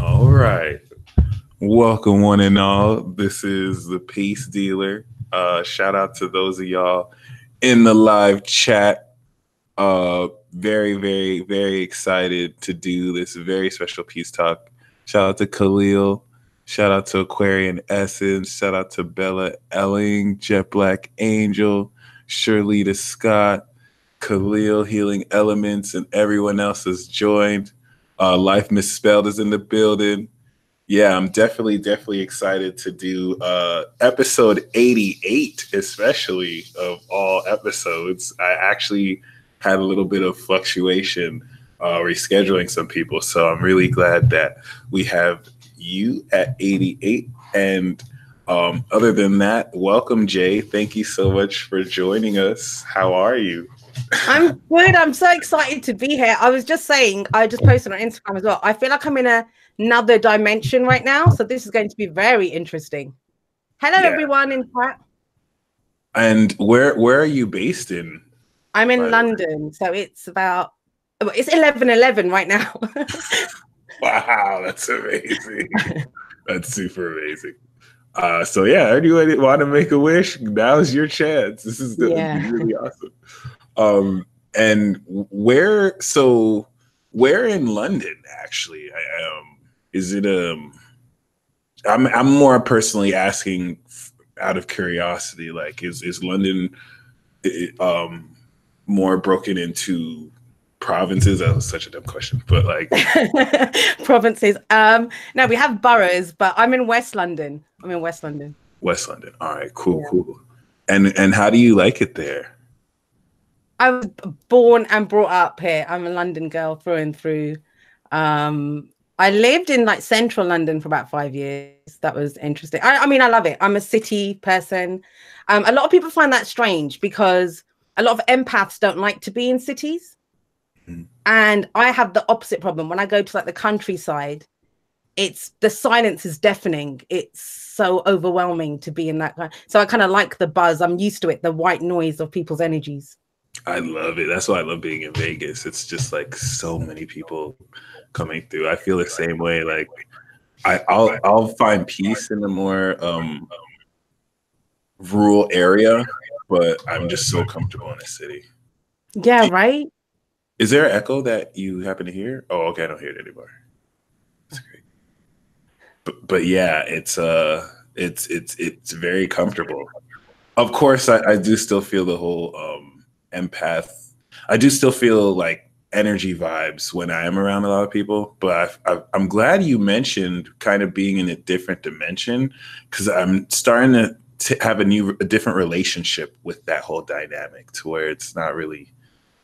All right. Welcome, one and all. This is the Peace Dealer. Shout out to those of y'all in the live chat. Very, very, very excited to do this very special peace talk. Shout out to Khalil. Shout out to Aquarian Essence. Shout out to Bella Elling, Jet Black Angel, Shirlita Scott, Khalil Healing Elements, and everyone else has joined. Life Misspelled is in the building. Yeah, I'm definitely excited to do episode 88, especially of all episodes. I actually had a little bit of fluctuation rescheduling some people, so I'm really glad that we have you at 88. And other than that, welcome, Jay. Thank you so much for joining us. How are you? I'm good. I'm so excited to be here. I was just saying, I just posted on Instagram as well. I feel like I'm in another dimension right now. So this is going to be very interesting. Hello, everyone in chat. And where are you based in? I'm in London. So it's 11:11 right now. Wow, that's amazing. That's super amazing. So yeah, anyone want to make a wish? Now's your chance. This is really awesome. And where in London actually? Is it I'm more personally asking out of curiosity, like is London more broken into provinces? That was such a dumb question, but like provinces. No, we have boroughs, but I'm in West London. West London. All right, cool. And how do you like it there? I was born and brought up here. I'm a London girl through and through. I lived in like central London for about 5 years. That was interesting. I mean, I love it. I'm a city person. A lot of people find that strange because a lot of empaths don't like to be in cities. And I have the opposite problem. When I go to like the countryside, the silence is deafening. It's so overwhelming to be in that. So I kind of like the buzz. I'm used to it, the white noise of people's energies. I love it. That's why I love being in Vegas. It's just like so many people coming through. I feel the same way. Like I'll find peace in a more rural area, but I'm just so comfortable in a city. Yeah, right. Is there an echo that you happen to hear? Oh, okay, I don't hear it anymore. That's great. But yeah, it's very comfortable. Of course, I do still feel the whole empath. I do still feel like energy vibes when I am around a lot of people, but I'm glad you mentioned kind of being in a different dimension, because I'm starting to have a different relationship with that whole dynamic, to where it's not really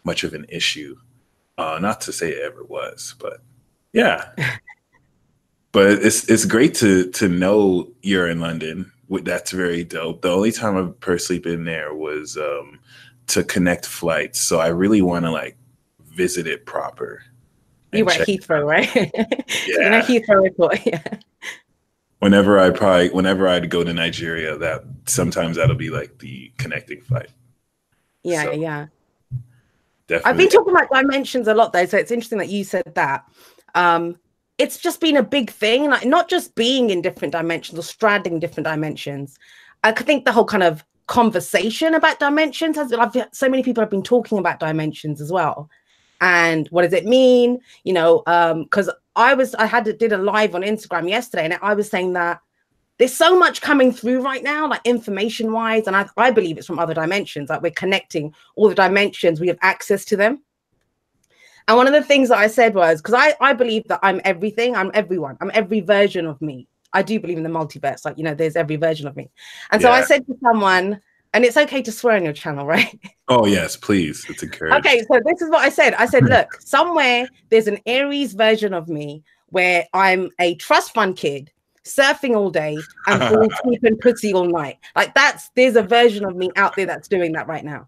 much of an issue. Not to say it ever was, but yeah. But it's great to know you're in London. That's very dope. The only time I've personally been there was to connect flights, so I really want to like visit it proper. You were at Heathrow, right? Yeah, Heathrow Airport. Yeah. Whenever I'd go to Nigeria, that'll be like the connecting flight. Yeah, so, yeah. Definitely. I've been talking about dimensions a lot though, so it's interesting that you said that. It's just been a big thing, like not just being in different dimensions or straddling different dimensions. I think the whole kind of conversation about dimensions so many people have been talking about dimensions as well. And what does it mean? You know, because I did a live on Instagram yesterday, and I was saying that there's so much coming through right now, like information wise, and I believe it's from other dimensions. Like we're connecting all the dimensions, we have access to them. And one of the things that I said was, because I believe that I'm everything, I'm everyone, I'm every version of me. I do believe in the multiverse, like, you know, there's every version of me. And so I said to someone, and it's okay to swear on your channel, right? Oh, yes, please. It's encouraging. Okay, so this is what I said. I said, look, somewhere there's an Aries version of me where I'm a trust fund kid, surfing all day and all sleeping pussy all night. Like there's a version of me out there that's doing that right now.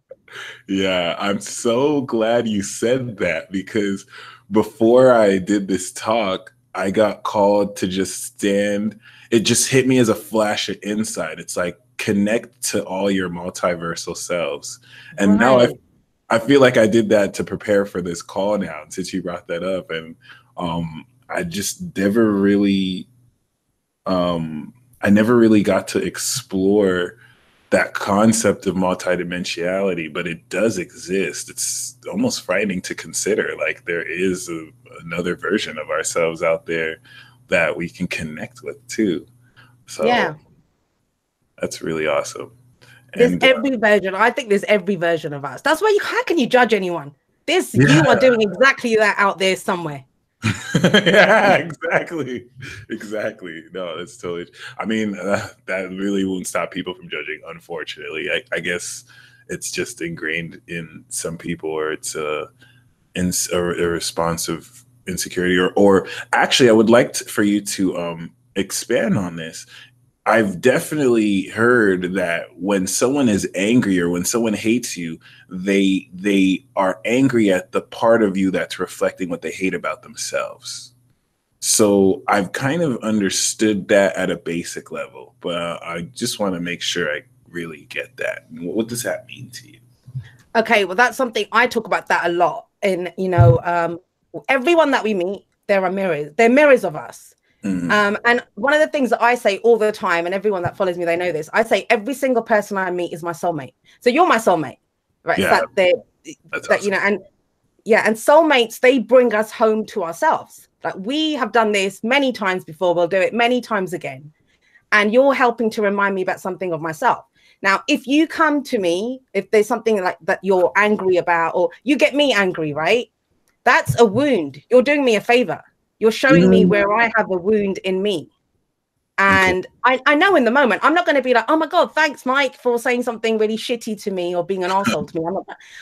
Yeah, I'm so glad you said that, because before I did this talk, I got called to just stand. It just hit me as a flash of insight. It's like, connect to all your multiversal selves. And now I feel like I did that to prepare for this call now, since you brought that up. And I just never really, I never really got to explore that concept of multidimensionality, but it does exist. It's almost frightening to consider. Like there is another version of ourselves out there that we can connect with too. So Yeah. that's really awesome. There's And every version. I think there's every version of us. That's why how can you judge anyone? yeah. You are doing exactly that out there somewhere. Yeah, exactly. Exactly. No, that's totally. I mean, that really won't stop people from judging, unfortunately. I guess it's just ingrained in some people, or it's a response of insecurity, or actually, I would like for you to expand on this. I've definitely heard that when someone is angry or when someone hates you, they are angry at the part of you that's reflecting what they hate about themselves. So I've kind of understood that at a basic level, but I just want to make sure I really get that. What does that mean to you? Okay, well, that's something I talk about that a lot. And everyone that we meet, there are mirrors. They're mirrors of us. Mm-hmm. And one of the things that I say all the time, and everyone that follows me, they know this. I say every single person I meet is my soulmate. So you're my soulmate, right? Yeah, That's awesome. And soulmates, they bring us home to ourselves. Like we have done this many times before. We'll do it many times again. And you're helping to remind me about something of myself. Now, if you come to me, if there's something like that you're angry about, or you get me angry, right? That's a wound. You're doing me a favor. You're showing me where I have a wound in me. And okay. I know in the moment, I'm not going to be like, oh my God, thanks, Mike, for saying something really shitty to me or being an arsehole to me.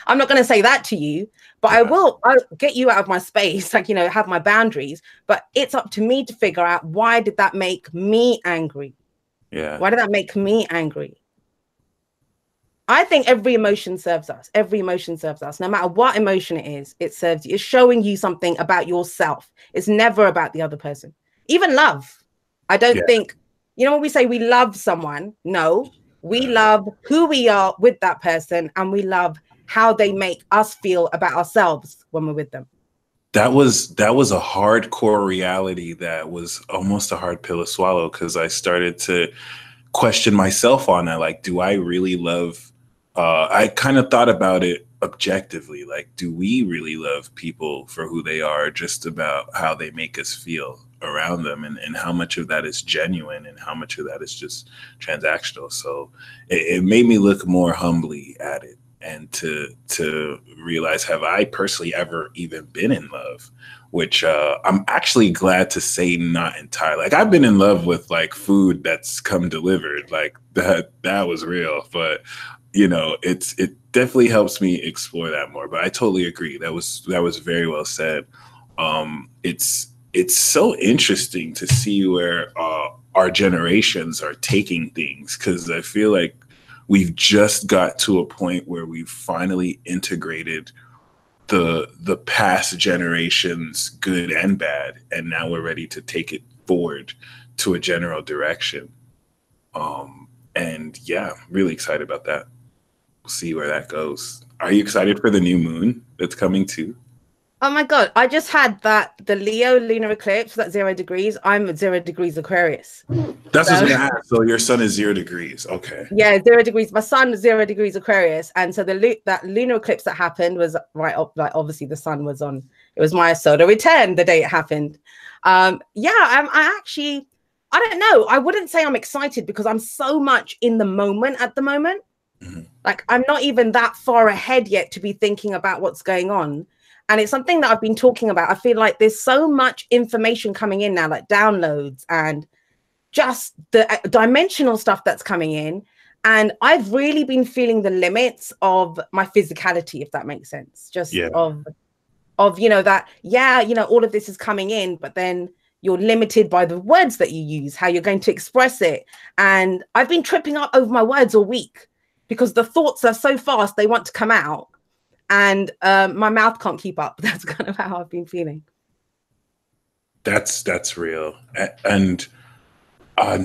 I'm not going to say that to you, but I'll get you out of my space, like, have my boundaries. But it's up to me to figure out, why did that make me angry? Yeah. Why did that make me angry? I think every emotion serves us. Every emotion serves us. No matter what emotion it is, it serves you. It's showing you something about yourself. It's never about the other person. Even love. I don't think, when we say we love someone, no, we love who we are with that person, and we love how they make us feel about ourselves when we're with them. That was a hardcore reality that was almost a hard pill to swallow, because I started to question myself on that. Like, do I really love, I kind of thought about it objectively. Like, do we really love people for who they are, just about how they make us feel around them, and how much of that is genuine and how much of that is just transactional? So it made me look more humbly at it, and to realize, have I personally ever even been in love? Which I'm actually glad to say not entirely. Like, I've been in love with like food that's come delivered, like that was real. But it definitely helps me explore that more. But I totally agree. That was very well said. It's so interesting to see where our generations are taking things, because I feel like we've just got to a point where we've finally integrated the past generations, good and bad, and now we're ready to take it forward to a general direction. And yeah, really excited about that. We'll see where that goes. Are you excited for the new moon that's coming too? Oh my God, I just had the Leo lunar eclipse at 0 degrees. I'm at 0 degrees Aquarius. That's what I was going to ask. So your sun is 0 degrees. Okay. Yeah, 0 degrees. My sun is 0 degrees Aquarius. And so that lunar eclipse that happened was right up, like obviously the sun was on, it was my solar return the day it happened. I don't know. I wouldn't say I'm excited, because I'm so much in the moment at the moment. Mm-hmm. Like, I'm not even that far ahead yet to be thinking about what's going on. And it's something that I've been talking about. I feel like there's so much information coming in now, like downloads and just the dimensional stuff that's coming in. And I've really been feeling the limits of my physicality, if that makes sense. Just of all of this is coming in, but then you're limited by the words that you use, how you're going to express it. And I've been tripping up over my words all week, because the thoughts are so fast, they want to come out. And my mouth can't keep up. That's kind of how I've been feeling. That's real. And I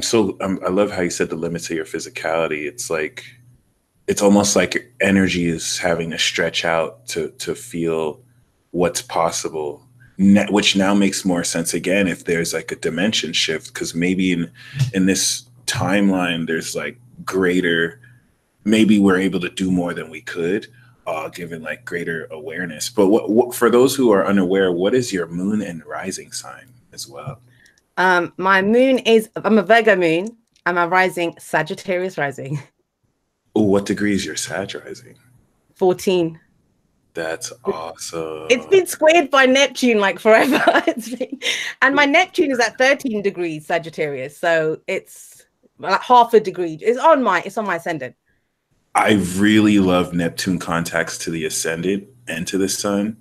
love how you said the limits of your physicality. It's almost like your energy is having to stretch out to feel what's possible. which now makes more sense again if there's like a dimension shift, because maybe in this timeline there's like greater, maybe we're able to do more than we could, given like greater awareness. But what for those who are unaware, what is your moon and rising sign as well? My moon is, I'm a Virgo moon, and my rising Sagittarius rising. Oh, what degree is your Sag rising? 14. That's awesome. It's been squared by Neptune like forever. And my Neptune is at 13 degrees Sagittarius, so it's like half a degree. It's on my ascendant. I really love Neptune contacts to the ascendant and to the sun.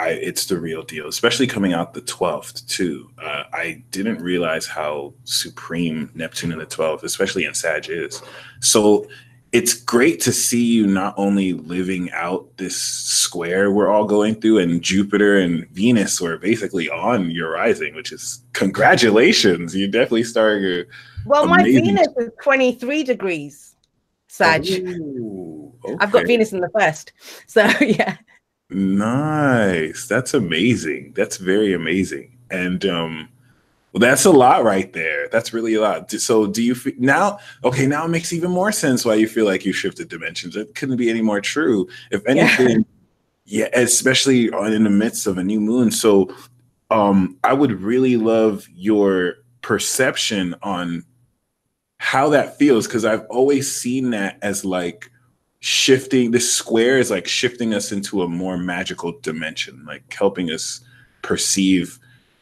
It's the real deal, especially coming out the 12th too. I didn't realize how supreme Neptune in the 12th, especially in Sag, is. So it's great to see you not only living out this square we're all going through, and Jupiter and Venus were basically on your rising, which is congratulations. You definitely started. Well, my Venus is 23 degrees Sag. Ooh, okay. I've got Venus in the first. So yeah. Nice. That's amazing. That's very amazing. And well, that's a lot right there. That's really a lot. So do you feel now? Okay, now it makes even more sense why you feel like you shifted dimensions. It couldn't be any more true. If anything, yeah, especially in the midst of a new moon. So I would really love your perception on how that feels, because I've always seen that as like shifting. This square is like shifting us into a more magical dimension, like helping us perceive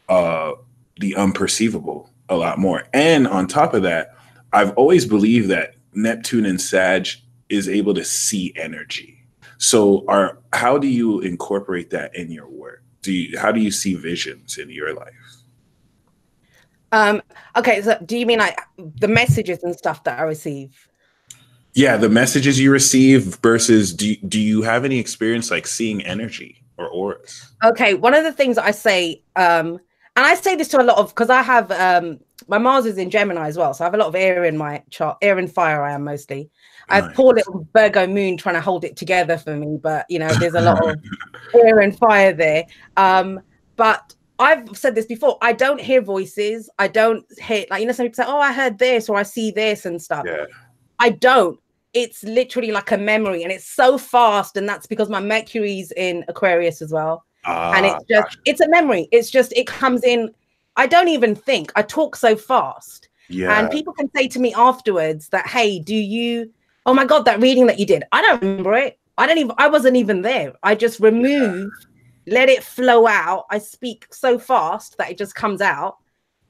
the unperceivable a lot more. And on top of that, I've always believed that Neptune and Sag is able to see energy. So how do you incorporate that in your work? How do you see visions in your life? Okay, so do you mean like the messages and stuff that I receive? Yeah, the messages you receive versus do you have any experience like seeing energy or auras? Okay, one of the things I say, and I say this to a lot of, because I have my Mars is in Gemini as well, so I have a lot of air in my chart, air and fire. I am mostly. I have poor little Virgo moon trying to hold it together for me, but you know, there's a lot of air and fire there. But I've said this before, I don't hear voices. I don't hear, like, you know, some people say, oh, I heard this or I see this and stuff. Yeah. I don't. It's literally like a memory, and it's so fast. And that's because my Mercury's in Aquarius as well. And it's just, gotcha. It's a memory. It's just, it comes in. I don't even think. I talk so fast. Yeah. And people can say to me afterwards that, hey, oh my God, that reading that you did, I don't remember it. I wasn't even there. I just removed, let it flow out. I speak so fast that it just comes out,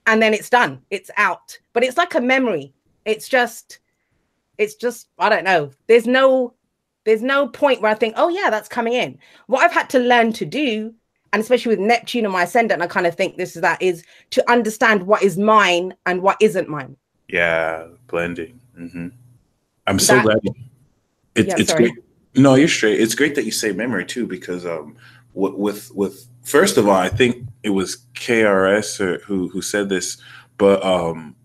and then it's done. It's out. But it's like a memory. It's just, I don't know. There's no point where I think, oh yeah, that's coming in. What I've had to learn to do, and especially with Neptune and my ascendant, I kind of think is to understand what is mine and what isn't mine. Yeah, blending. Mm-hmm. I'm so glad. It's great. No, you're straight. It's great that you say memory too, because with first of all, I think it was KRS who said this, but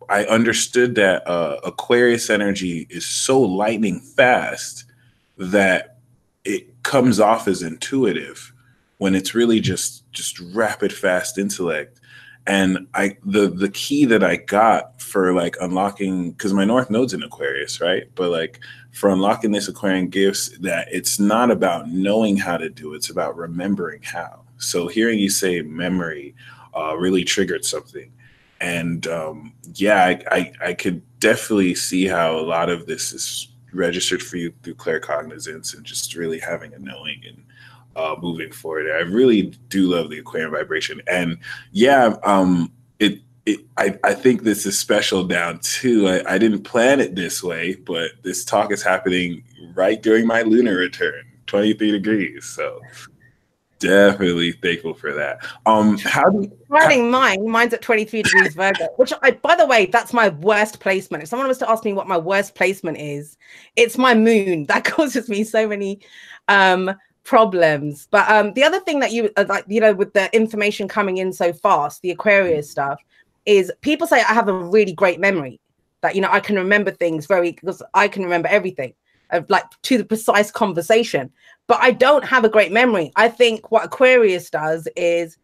I understood that Aquarius energy is so lightning fast that it comes off as intuitive when it's really just rapid, fast intellect. And the key that I got for like unlocking, because my North Node's in Aquarius, right? But like for unlocking this Aquarian gifts, that it's not about knowing how to do it, it's about remembering how. So hearing you say memory really triggered something. And yeah, I could definitely see how a lot of this is registered for you through claircognizance and just really having a knowing and moving forward. I really do love the Aquarian vibration. And yeah, I think this is special down too. I didn't plan it this way, but this talk is happening right during my lunar return, 23 degrees. So definitely thankful for that. Mine's at 23 degrees Virgo, which by the way, that's my worst placement. If someone was to ask me what my worst placement is, it's my moon. That causes me so many problems. But the other thing that you like, you know, with the information coming in so fast, the Aquarius stuff, is people say I have a really great memory, that, you know, I can remember things because I can remember everything. of like to the precise conversation. But I don't have a great memory. I think what Aquarius does is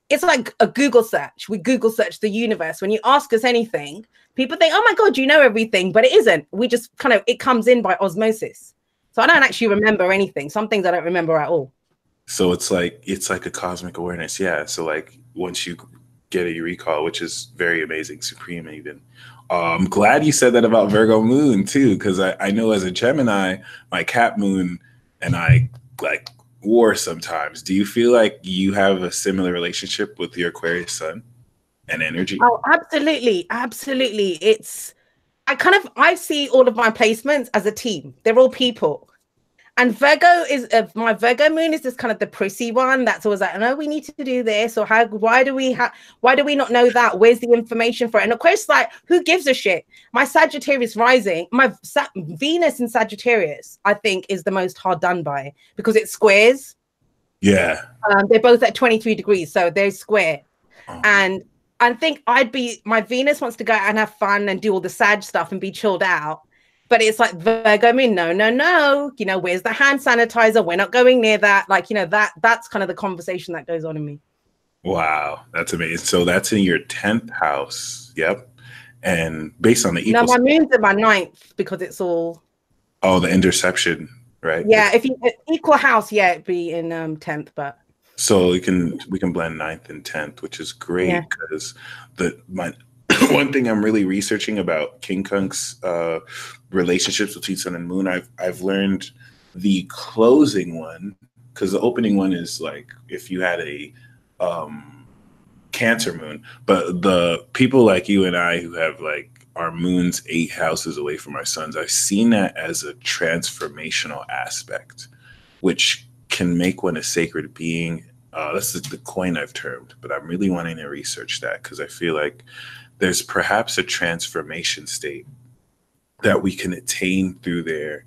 it's like a Google search. We Google search the universe. When you ask us anything, people think, oh my God, you know everything, but it isn't. We just kind of, it comes in by osmosis. So I don't actually remember anything. Some things I don't remember at all. So it's like a cosmic awareness. Yeah. So like once you get a recall, which is very amazing, supreme even. I'm glad you said that about Virgo moon too, because I know as a Gemini, my Cap moon and I like war sometimes. Do you feel like you have a similar relationship with your Aquarius sun and energy? Oh, absolutely. Absolutely. I see all of my placements as a team. They're all people. And Virgo is my Virgo moon is just kind of the prissy one that's always like, no, we need to do this, or why do we not know that? Where's the information for it? And of course, like, who gives a shit? My Sagittarius rising, my Venus in Sagittarius, I think, is the most hard done by because it squares. Yeah. They're both at 23 degrees, so they're square. Oh. And I think my Venus wants to go out and have fun and do all the Sag stuff and be chilled out. But it's like Virgo moon, no. You know, where's the hand sanitizer? We're not going near that. Like, you know, that's kind of the conversation that goes on in me. Wow, that's amazing. So that's in your 10th house. Yep. And based on the No, my moon's in my 9th because it's all. Oh, the interception, right? Yeah, if you equal house, yeah, it'd be in 10th, but. So we can blend 9th and 10th, which is great because my one thing I'm really researching about King Kunk's relationships between sun and moon, I've learned the closing one, because the opening one is like if you had a Cancer moon, but the people like you and I who have like our moons 8 houses away from our suns, I've seen that as a transformational aspect, which can make one a sacred being. That's the coin I've termed, but I'm really wanting to research that because I feel like there's perhaps a transformation state that we can attain through there.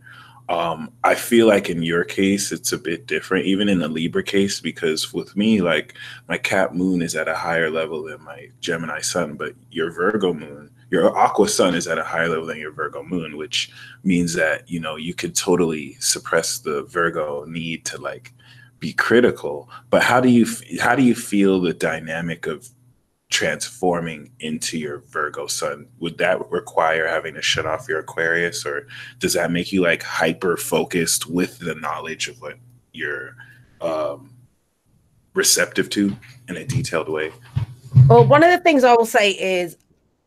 I feel like in your case, it's a bit different, even in the Libra case, because with me, like my Cap moon is at a higher level than my Gemini sun, but your Virgo moon, your Aqua sun is at a higher level than your Virgo moon, which means that, you know, you could totally suppress the Virgo need to like be critical. But how do you feel the dynamic of transforming into your Virgo sun? Would that require having to shut off your Aquarius, or does that make you like hyper focused with the knowledge of what you're receptive to in a detailed way? Well, one of the things I will say is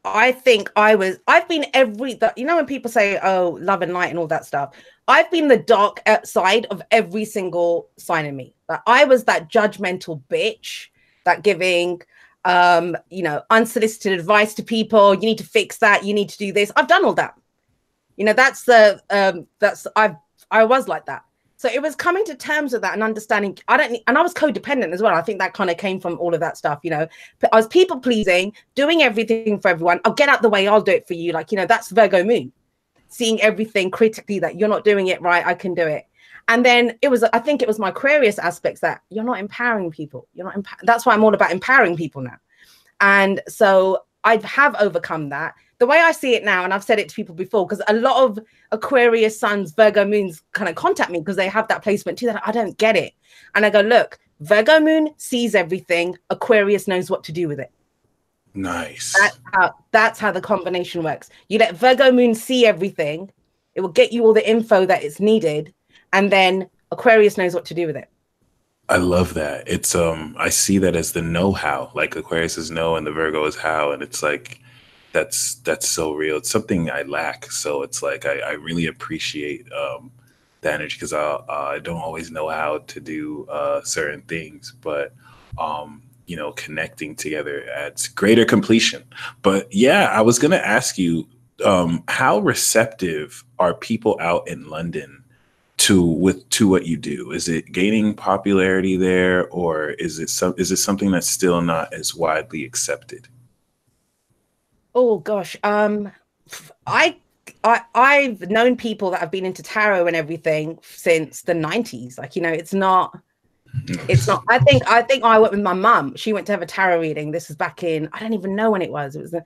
I think I've been you know, when people say, oh, love and light and all that stuff, I've been the dark side of every single sign in me. Like, I was that judgmental bitch that giving you know, unsolicited advice to people. You need to fix that. You need to do this. I've done all that. You know, I was like that. So it was coming to terms with that and understanding. And I was codependent as well. I think that kind of came from all of that stuff. You know, but I was people pleasing, doing everything for everyone. I'll get out the way. I'll do it for you. Like, you know, that's Virgo moon, seeing everything critically that you're not doing it right. I can do it. And then I think it was my Aquarius aspects that you're not empowering people. That's why I'm all about empowering people now. And so I have overcome that. The way I see it now, and I've said it to people before, because a lot of Aquarius suns, Virgo moons kind of contact me because they have that placement too, that I don't get it. And I go, look, Virgo moon sees everything. Aquarius knows what to do with it. Nice. That's how the combination works. You let Virgo moon see everything. It will get you all the info that it's needed. And then Aquarius knows what to do with it. I love that. It's I see that as the know-how. Like Aquarius is know and the Virgo is how, and it's like that's so real. It's something I lack. So it's like I really appreciate the energy, because I don't always know how to do certain things, but you know, connecting together adds greater completion. But yeah, I was gonna ask you, how receptive are people out in London to what you do? Is it gaining popularity there, or is it something that's still not as widely accepted? Oh gosh, I've known people that have been into tarot and everything since the 90s. Like, you know, it's not. I think I went with my mum. She went to have a tarot reading. This was back in, I don't even know when it was. It was in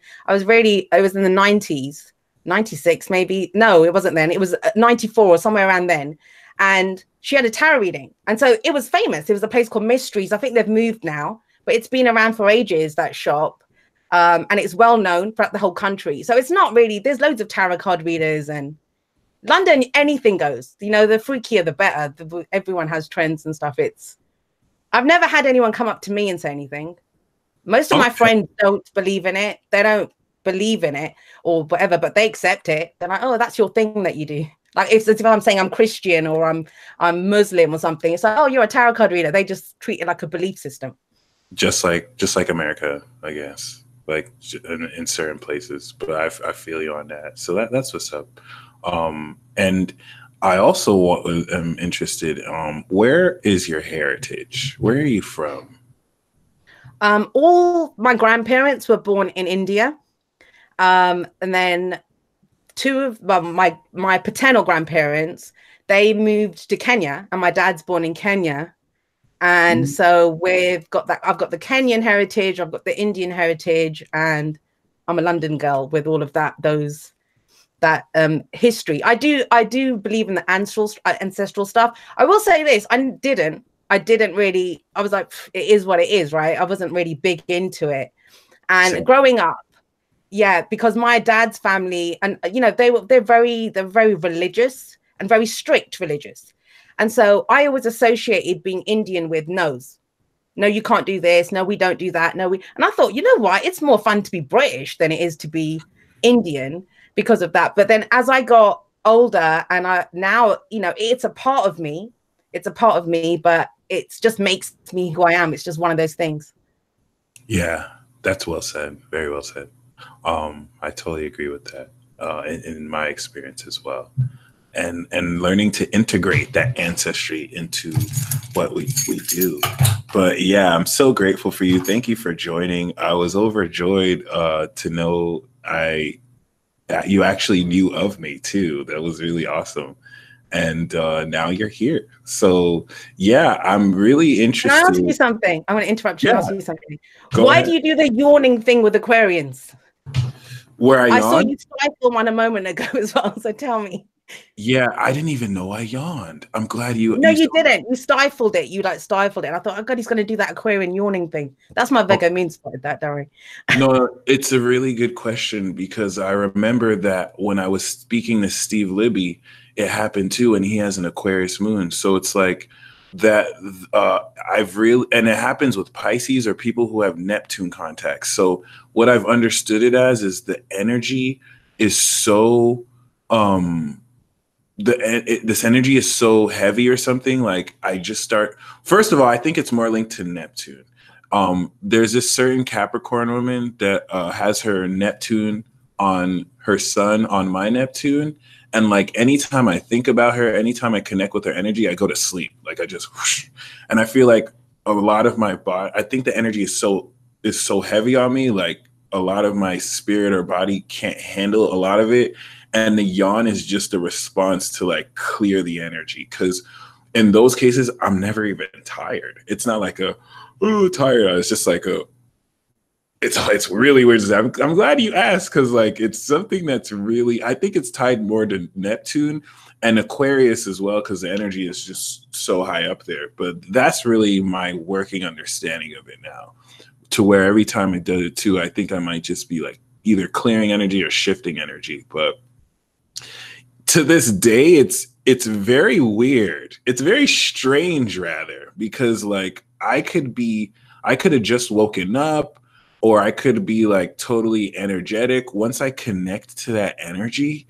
the 90s. 96 maybe. No, it wasn't then. It was 94 or somewhere around then. And she had a tarot reading. And so it was famous. It was a place called Mysteries. I think they've moved now, but it's been around for ages, that shop. And it's well known throughout the whole country. So it's not really, there's loads of tarot card readers, and London, anything goes. You know, the freakier, the better. Everyone has trends and stuff. I've never had anyone come up to me and say anything. Most of my friends don't believe in it. They don't believe in it or whatever, but they accept it. They're like, oh, that's your thing that you do. Like if I'm saying I'm Christian or I'm Muslim or something, it's like, oh, you're a tarot card reader. They just treat it like a belief system. Just like America, I guess, like in certain places. But I feel you on that. So that's what's up. And I also am interested. Where is your heritage? Where are you from? All my grandparents were born in India. And then my paternal grandparents, they moved to Kenya, and my dad's born in Kenya. And so I've got the Kenyan heritage, I've got the Indian heritage, and I'm a London girl with all of that history. I do believe in the ancestral stuff. I will say this, I didn't really, I was like, it is what it is, right? I wasn't really big into it. And growing up, yeah, because my dad's family, and you know, they're very religious and very strict religious. And so I always associated being Indian with no's. No, you can't do this. No, we don't do that. No, and I thought, you know what? It's more fun to be British than it is to be Indian because of that. But then as I got older, and now, you know, it's a part of me. It's a part of me, but it just makes me who I am. It's just one of those things. Yeah, that's well said. Very well said. I totally agree with that in my experience as well. And learning to integrate that ancestry into what we do. But yeah, I'm so grateful for you. Thank you for joining. I was overjoyed to know that you actually knew of me too. That was really awesome. And now you're here. So yeah, I'm really interested. Can I ask you something? I want to interrupt you. Yeah. Ask you something. Why do you do the yawning thing with Aquarians? Where I saw you stifle one a moment ago as well. So tell me. Yeah, I didn't even know I yawned. I'm glad you. No, you didn't. You stifled it. You like stifled it. And I thought, oh God, he's going to do that Aquarian yawning thing. That's my Virgo moon spotted that, don't worry. No, it's a really good question, because I remember that when I was speaking to Steve Libby, it happened too, and he has an Aquarius moon. So it's like that. And it happens with Pisces or people who have Neptune contacts. So what I've understood it as is the energy is so. This energy is so heavy or something. Like I just start. First of all, I think it's more linked to Neptune. There's this certain Capricorn woman that has her Neptune on her sun on my Neptune, and like anytime I think about her, anytime I connect with her energy, I go to sleep. Like I just whoosh, and I feel like a lot of my body. I think the energy is so heavy on me. Like a lot of my spirit or body can't handle a lot of it. And the yawn is just a response to like clear the energy. Because in those cases, I'm never even tired. It's not like tired. It's just like it's really weird. I'm glad you asked, because like it's something that's really, I think it's tied more to Neptune and Aquarius as well, because the energy is just so high up there. But that's really my working understanding of it now, to where every time I do it too, I think I might just be like either clearing energy or shifting energy. But to this day, it's very weird. It's very strange, rather, because like I could have just woken up, or I could be like totally energetic. Once I connect to that energy,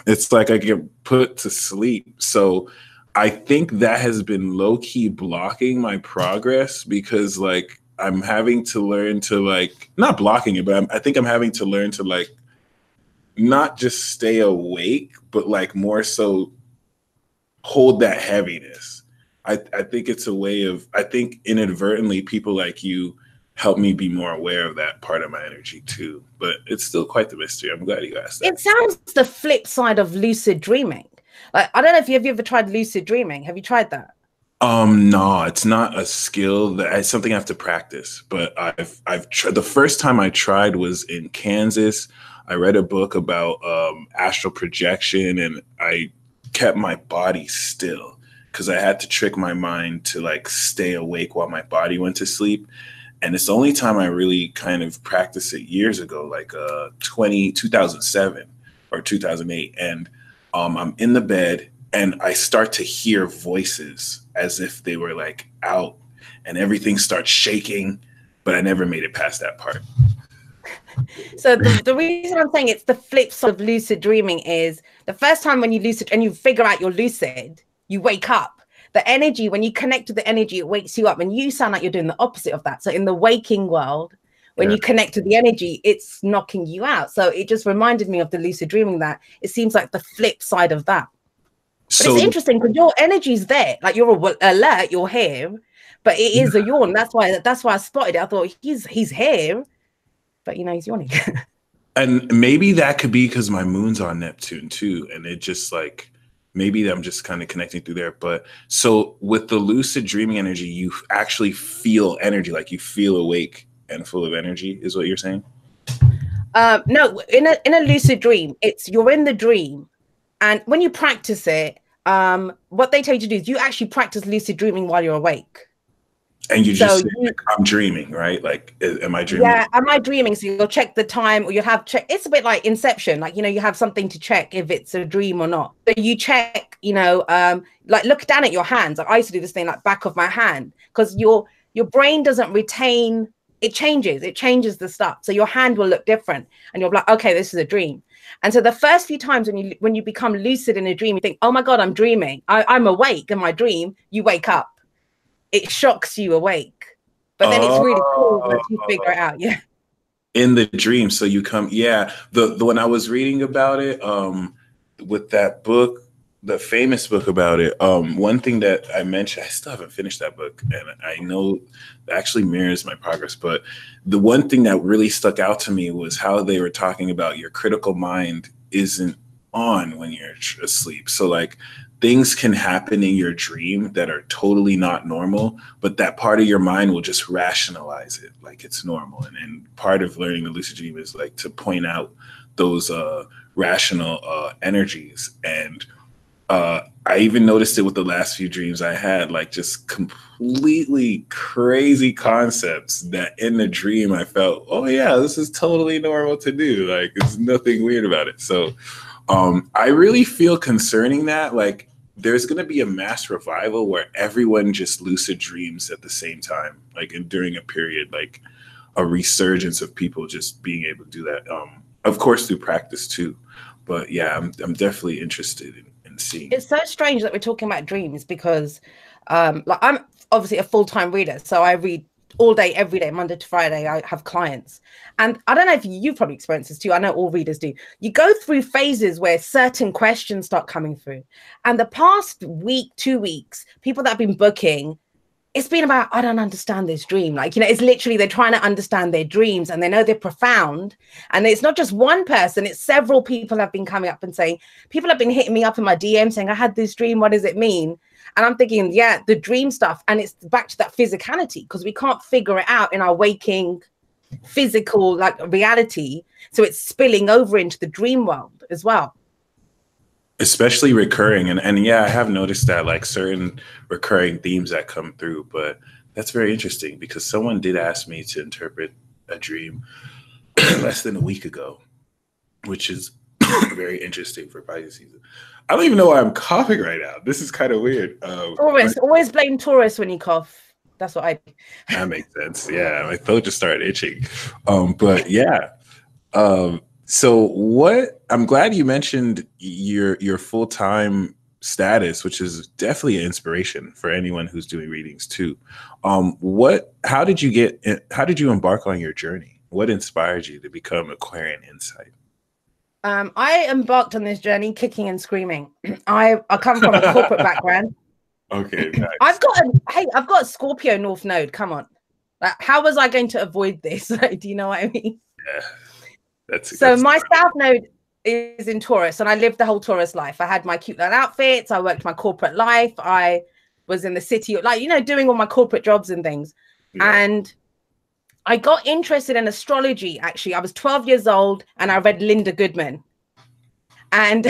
it's like I get put to sleep. So I think that has been low key blocking my progress, because like I'm having to learn to like, not blocking it, but I think I'm having to learn to like not just stay awake, but like more so hold that heaviness. I think it's a way of, I think inadvertently people like you help me be more aware of that part of my energy too. But it's still quite the mystery. I'm glad you asked that. It sounds the flip side of lucid dreaming. Like, I don't know if you ever tried lucid dreaming. Have you tried that? No, it's not a skill that it's something I have to practice. But I've tried. The first time I tried was in Kansas. I read a book about astral projection, and I kept my body still because I had to trick my mind to like stay awake while my body went to sleep. And it's the only time I really kind of practiced it years ago, like 2007 or 2008. And I'm in the bed and I start to hear voices as if they were like out, and everything starts shaking, but I never made it past that part. So the reason I'm saying it's the flip side of lucid dreaming is the first time when you lucid and you figure out you're lucid, you wake up. The energy, when you connect to the energy, it wakes you up, and you sound like you're doing the opposite of that. So in the waking world, when you connect to the energy, it's knocking you out. So it just reminded me of the lucid dreaming, that it seems like the flip side of that. But it's interesting because your energy's there, like you're alert, you're here, but it is a yawn. That's why I spotted it. I thought he's here, but you know, he's yawning. And maybe that could be because my moon's on Neptune too, and it just like maybe I'm just kind of connecting through there. But so with the lucid dreaming energy, you actually feel energy, like you feel awake and full of energy, is what you're saying? No, in a lucid dream, it's you're in the dream, and when you practice it, what they tell you to do is you actually practice lucid dreaming while you're awake. And you just say, like, I'm dreaming, right? Like, am I dreaming? Yeah, am I dreaming? So you'll check the time, or you have check. It's a bit like Inception, like, you know, you have something to check if it's a dream or not. So you check, you know, like look down at your hands. Like I used to do this thing, like back of my hand, because your brain doesn't retain. It changes the stuff. So your hand will look different, and you're like, okay, this is a dream. And so the first few times when you become lucid in a dream, you think, oh my God, I'm dreaming. I'm awake in my dream. You wake up. It shocks you awake, but then it's really cool once you figure it out. Yeah, in the dream. So you come, yeah. The when I was reading about it, with that book, the famous book about it, one thing that I mentioned, I still haven't finished that book, and I know it actually mirrors my progress. But the one thing that really stuck out to me was how they were talking about your critical mind isn't on when you're asleep. So like, things can happen in your dream that are totally not normal, but that part of your mind will just rationalize it like it's normal. And part of learning the lucid dream is like to point out those rational energies. And I even noticed it with the last few dreams I had, like just completely crazy concepts that in the dream I felt, oh yeah, this is totally normal to do. Like, there's nothing weird about it. So I really feel concerning that, like, there's going to be a mass revival where everyone just lucid dreams at the same time, like, and during a period, like a resurgence of people just being able to do that. Of course, through practice too. But yeah, I'm definitely interested in seeing. It's so strange that we're talking about dreams because, like, I'm obviously a full-time reader, so I read all day, every day, Monday to Friday. I have clients, and I don't know if you've probably experienced this too. I know all readers do. You go through phases where certain questions start coming through, and the past week, 2 weeks, people that have been booking, it's been about, I don't understand this dream. Like, you know, it's literally they're trying to understand their dreams, and they know they're profound. And it's not just one person, it's several people have been coming up and saying, people have been hitting me up in my DM saying, I had this dream, what does it mean? And I'm thinking, yeah, the dream stuff. And it's back to that physicality, because we can't figure it out in our waking physical, like, reality. So it's spilling over into the dream world as well. Especially recurring. And yeah, I have noticed that, like, certain recurring themes that come through. But that's very interesting because someone did ask me to interpret a dream less than a week ago, which is very interesting for Pisces season. I don't even know why I'm coughing right now. This is kind of weird. Taurus, always blame Taurus when you cough. That's what I do. That makes sense. Yeah, my throat just started itching. But yeah. So what, I'm glad you mentioned your full-time status, which is definitely an inspiration for anyone who's doing readings too. How did you embark on your journey? What inspired you to become Aquarian Insight? I embarked on this journey kicking and screaming. I come from a corporate background. Okay. Nice. I've got a Scorpio North Node. Come on. Like, how was I going to avoid this? Like, do you know what I mean? Yeah. So my South Node is in Taurus, and I lived the whole Taurus life. I had my cute little outfits. I worked my corporate life. I was in the city, like, you know, doing all my corporate jobs and things. Yeah. And I got interested in astrology. Actually, I was 12 years old and I read Linda Goodman, and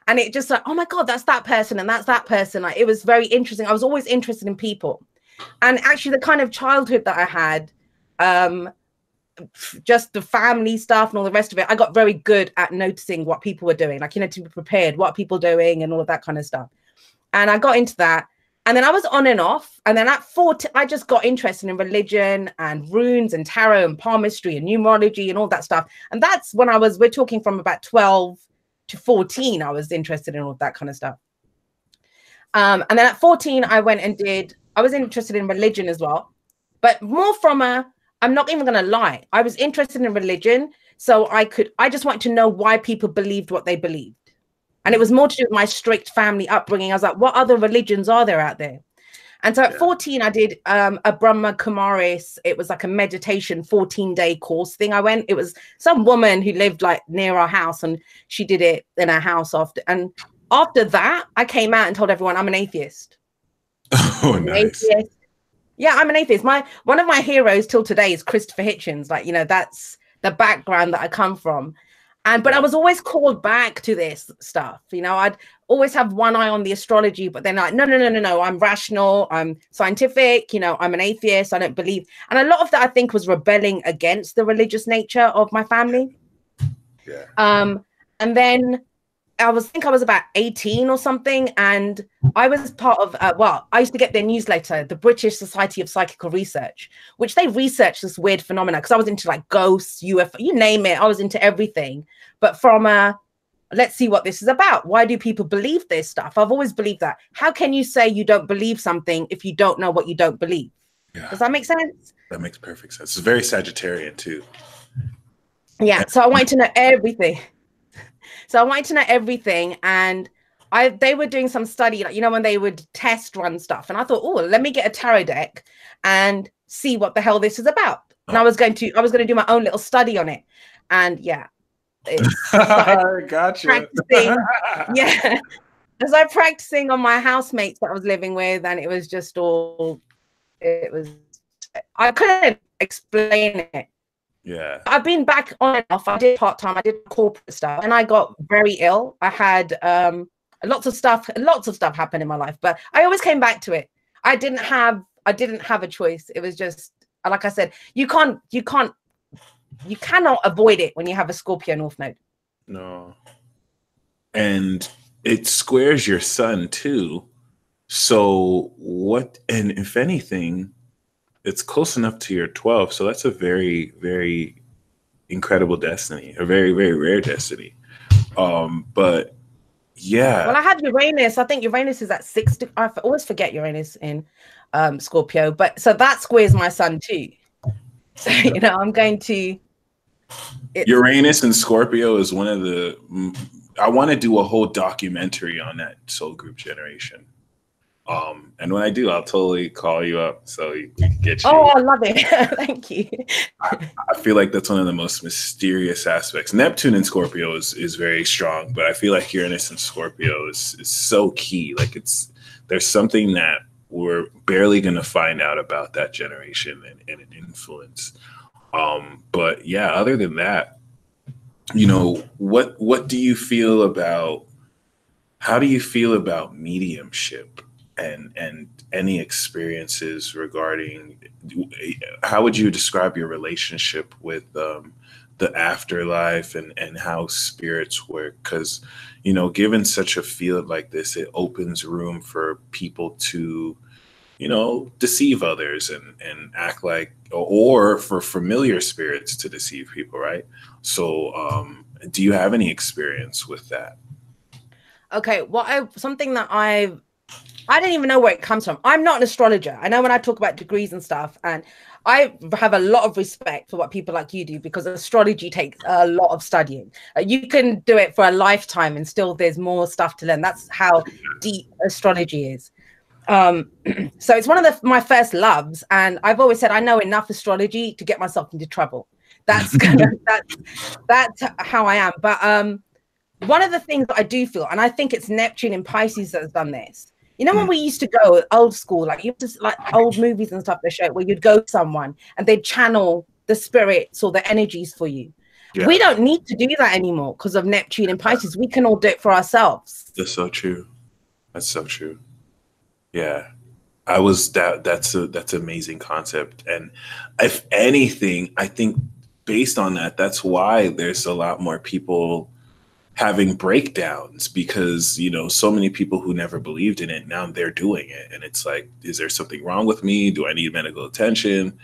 and it just like, oh my God, that's that person and that's that person. Like, it was very interesting. I was always interested in people. And actually the kind of childhood that I had, just the family stuff and all the rest of it, I got very good at noticing what people were doing, like, you know, to be prepared, what people doing and all of that kind of stuff. And I got into that. And then I was on and off. And then at 40, I just got interested in religion and runes and tarot and palmistry and numerology and all that stuff. And that's when we're talking from about 12 to 14, I was interested in all that kind of stuff. And then at 14, I was interested in religion as well, but more from I'm not even going to lie, I was interested in religion. So I just wanted to know why people believed what they believed. And it was more to do with my strict family upbringing. I was like, what other religions are there out there? And so at 14, I did a Brahma Kumaris. It was like a meditation 14-day course thing. It was some woman who lived like near our house, and she did it in her house after. And after that, I came out and told everyone I'm an atheist. Oh, nice. Atheist. Yeah, I'm an atheist. One of my heroes till today is Christopher Hitchens. Like, you know, that's the background that I come from. But I was always called back to this stuff. You know, I'd always have one eye on the astrology, but then like, no, I'm rational, I'm scientific, you know, I'm an atheist, I don't believe. And a lot of that, I think, was rebelling against the religious nature of my family. Yeah. And then I think I was about 18 or something. And I was part of, I used to get their newsletter, the British Society of Psychical Research, which they researched this weird phenomena, because I was into like ghosts, UFO, you name it. I was into everything. But from let's see what this is about. Why do people believe this stuff? I've always believed that. How can you say you don't believe something if you don't know what you don't believe? Yeah. Does that make sense? That makes perfect sense. It's very Sagittarian too. Yeah. So I wanted to know everything. And they were doing some study, like, you know, when they would test run stuff. And I thought, oh, let me get a tarot deck and see what the hell this is about. And I was going to do my own little study on it. And yeah. Gotcha. Practicing. Yeah. As I practicing on my housemates that I was living with, and it was just I couldn't explain it. Yeah. I've been back on and off. I did part-time, I did corporate stuff, and I got very ill. I had lots of stuff happened in my life, but I always came back to it. I didn't have a choice. It was just, like I said, you cannot avoid it when you have a Scorpio North Node. No. And it squares your sun too. So and if anything, it's close enough to your 12. So that's a very, very incredible destiny, a very, very rare destiny. But yeah. Well, I had Uranus. I think Uranus is at 60. I always forget Uranus in Scorpio, but so that squares my sun too. So, you know, I'm going to. Uranus and Scorpio is one of I want to do a whole documentary on that soul group generation. And when I do, I'll totally call you up so we can get you. Oh, I love it. Thank you. I feel like that's one of the most mysterious aspects. Neptune and Scorpio is very strong, but I feel like Uranus and Scorpio is so key. Like there's something that we're barely going to find out about that generation and an influence. But yeah, other than that, you know, what do you feel about, how do you feel about mediumship and any experiences regarding, how would you describe your relationship with the afterlife and how spirits work? Because, you know, given such a field like this, it opens room for people to, you know, deceive others and act like, or for familiar spirits to deceive people, right? So do you have any experience with that? Okay, something that I didn't even know where it comes from. I'm not an astrologer. I know when I talk about degrees and stuff, and I have a lot of respect for what people like you do, because astrology takes a lot of studying. You can do it for a lifetime and still there's more stuff to learn. That's how deep astrology is. So it's one of my first loves, and I've always said I know enough astrology to get myself into trouble. That's that's how I am. But one of the things that I do feel, and I think it's Neptune in Pisces that has done this, You know, when we used to go old school, like you just like old movies and stuff they show where you'd go to someone and they'd channel the spirits or the energies for you. Yeah. We don't need to do that anymore because of Neptune and Pisces. We can all do it for ourselves. That's so true. That's so true. Yeah. That's an amazing concept. And if anything, I think based on that, that's why there's a lot more people having breakdowns, because, you know, so many people who never believed in it, now they're doing it. And it's like, is there something wrong with me? Do I need medical attention?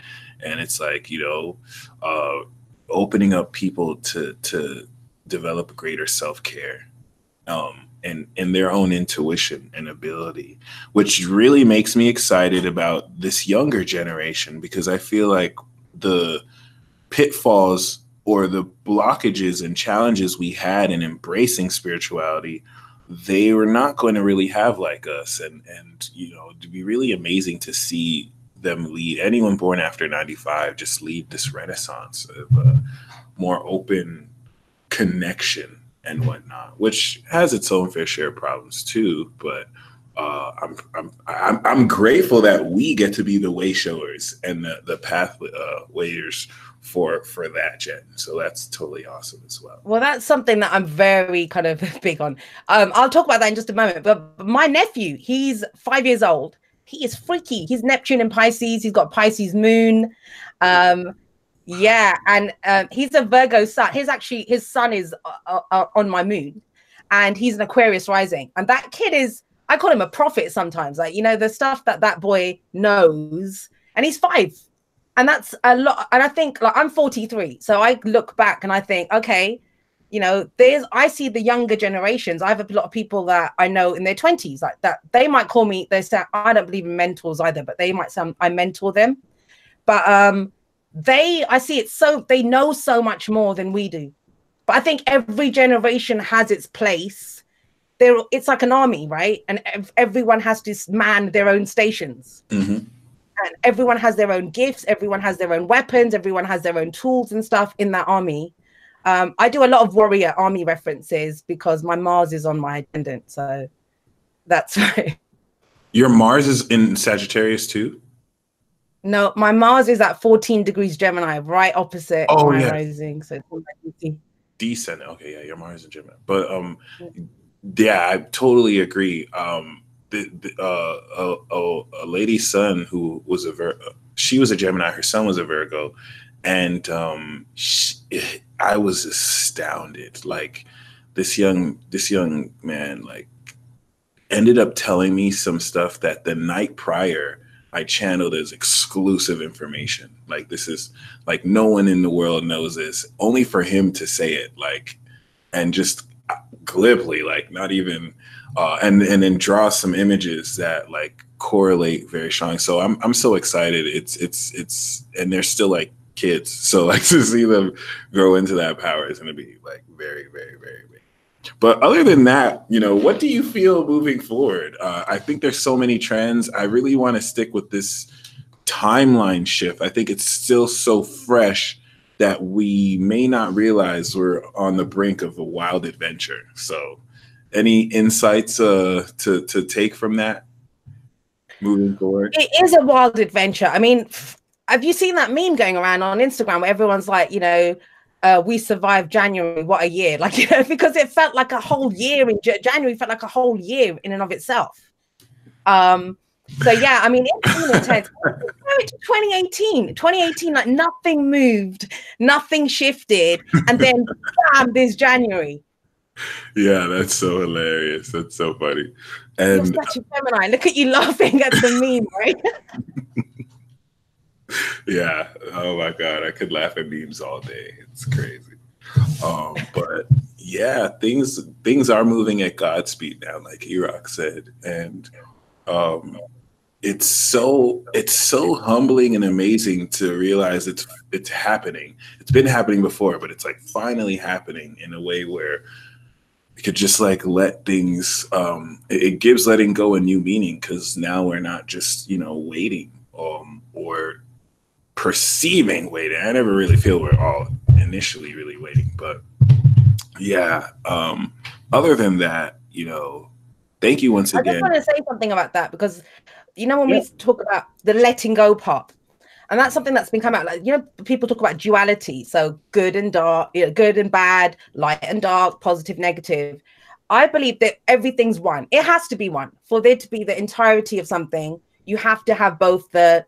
And it's like, you know, opening up people to develop greater self-care and their own intuition and ability, which really makes me excited about this younger generation, because I feel like the pitfalls or the blockages and challenges we had in embracing spirituality, they were not going to really have like us. And you know, it'd be really amazing to see them lead, anyone born after 95, just lead this renaissance of a more open connection and whatnot, which has its own fair share of problems too. But I'm grateful that we get to be the way showers and the path wayers for that, Jen. So that's totally awesome as well. Well, that's something that I'm very kind of big on. I'll talk about that in just a moment. But my nephew, he's 5 years old. He is freaky. He's Neptune in Pisces. He's got Pisces moon. Yeah, and he's a Virgo sun. His sun is on my moon, and he's an Aquarius rising. And that kid is, I call him a prophet sometimes. Like, you know, the stuff that boy knows, and he's 5. And that's a lot. And I think, like, I'm 43. So I look back and I think, okay, you know, I see the younger generations. I have a lot of people that I know in their 20s, like that. They might call me, they say, I don't believe in mentors either, but they might say I mentor them. But I see it, so they know so much more than we do. But I think every generation has its place. It's like an army, right? And everyone has to man their own stations. Mm-hmm. And everyone has their own gifts. Everyone has their own weapons. Everyone has their own tools and stuff in that army. I do a lot of warrior army references because my Mars is on my ascendant. So that's right. Your Mars is in Sagittarius too? No, my Mars is at 14 degrees Gemini, right opposite my rising. So it's decent. Okay, yeah, your Mars is in Gemini. But yeah, I totally agree. A lady's son who was she was a Gemini, her son was a Virgo, and I was astounded. Like this young man, like, ended up telling me some stuff that the night prior I channeled as exclusive information. Like, this is like, no one in the world knows this, only for him to say it, like, and just glibly, like, not even and then draw some images that like correlate very strong. So I'm so excited. It's and they're still like kids, so like to see them grow into that power is going to be like very, very, very big. But other than that, you know, what do you feel moving forward? I think there's so many trends. I really want to stick with this timeline shift. I think it's still so fresh that we may not realize we're on the brink of a wild adventure. So any insights to take from that moving forward? It is a wild adventure. I mean, have you seen that meme going around on Instagram where everyone's like, you know, we survived January, what a year. Like, you know, because it felt like a whole year in January, felt like a whole year in and of itself. So yeah, I mean, it's been intense. 2018, like nothing moved, nothing shifted, and then bam, this January. Yeah, that's so hilarious. That's so funny. And you're such a Gemini. Look at you laughing at the meme, right? Yeah. Oh my God, I could laugh at memes all day. It's crazy. But yeah, things are moving at God's speed now, like Iraq said, and it's so humbling and amazing to realize it's happening. It's been happening before, but it's like finally happening in a way where we could just like let things. It gives letting go a new meaning, because now we're not just, you know, waiting or perceiving waiting. I never really feel we're all initially really waiting, but yeah. Other than that, you know, Thank you once I just again. want to say something about that, because you know when Yeah. we talk about the letting go part, and that's something that's been coming out, like, you know, people talk about duality, so good and dark, you know, good and bad, light and dark, positive, negative. I believe that everything's one. It has to be one. For there to be the entirety of something, you have to have both the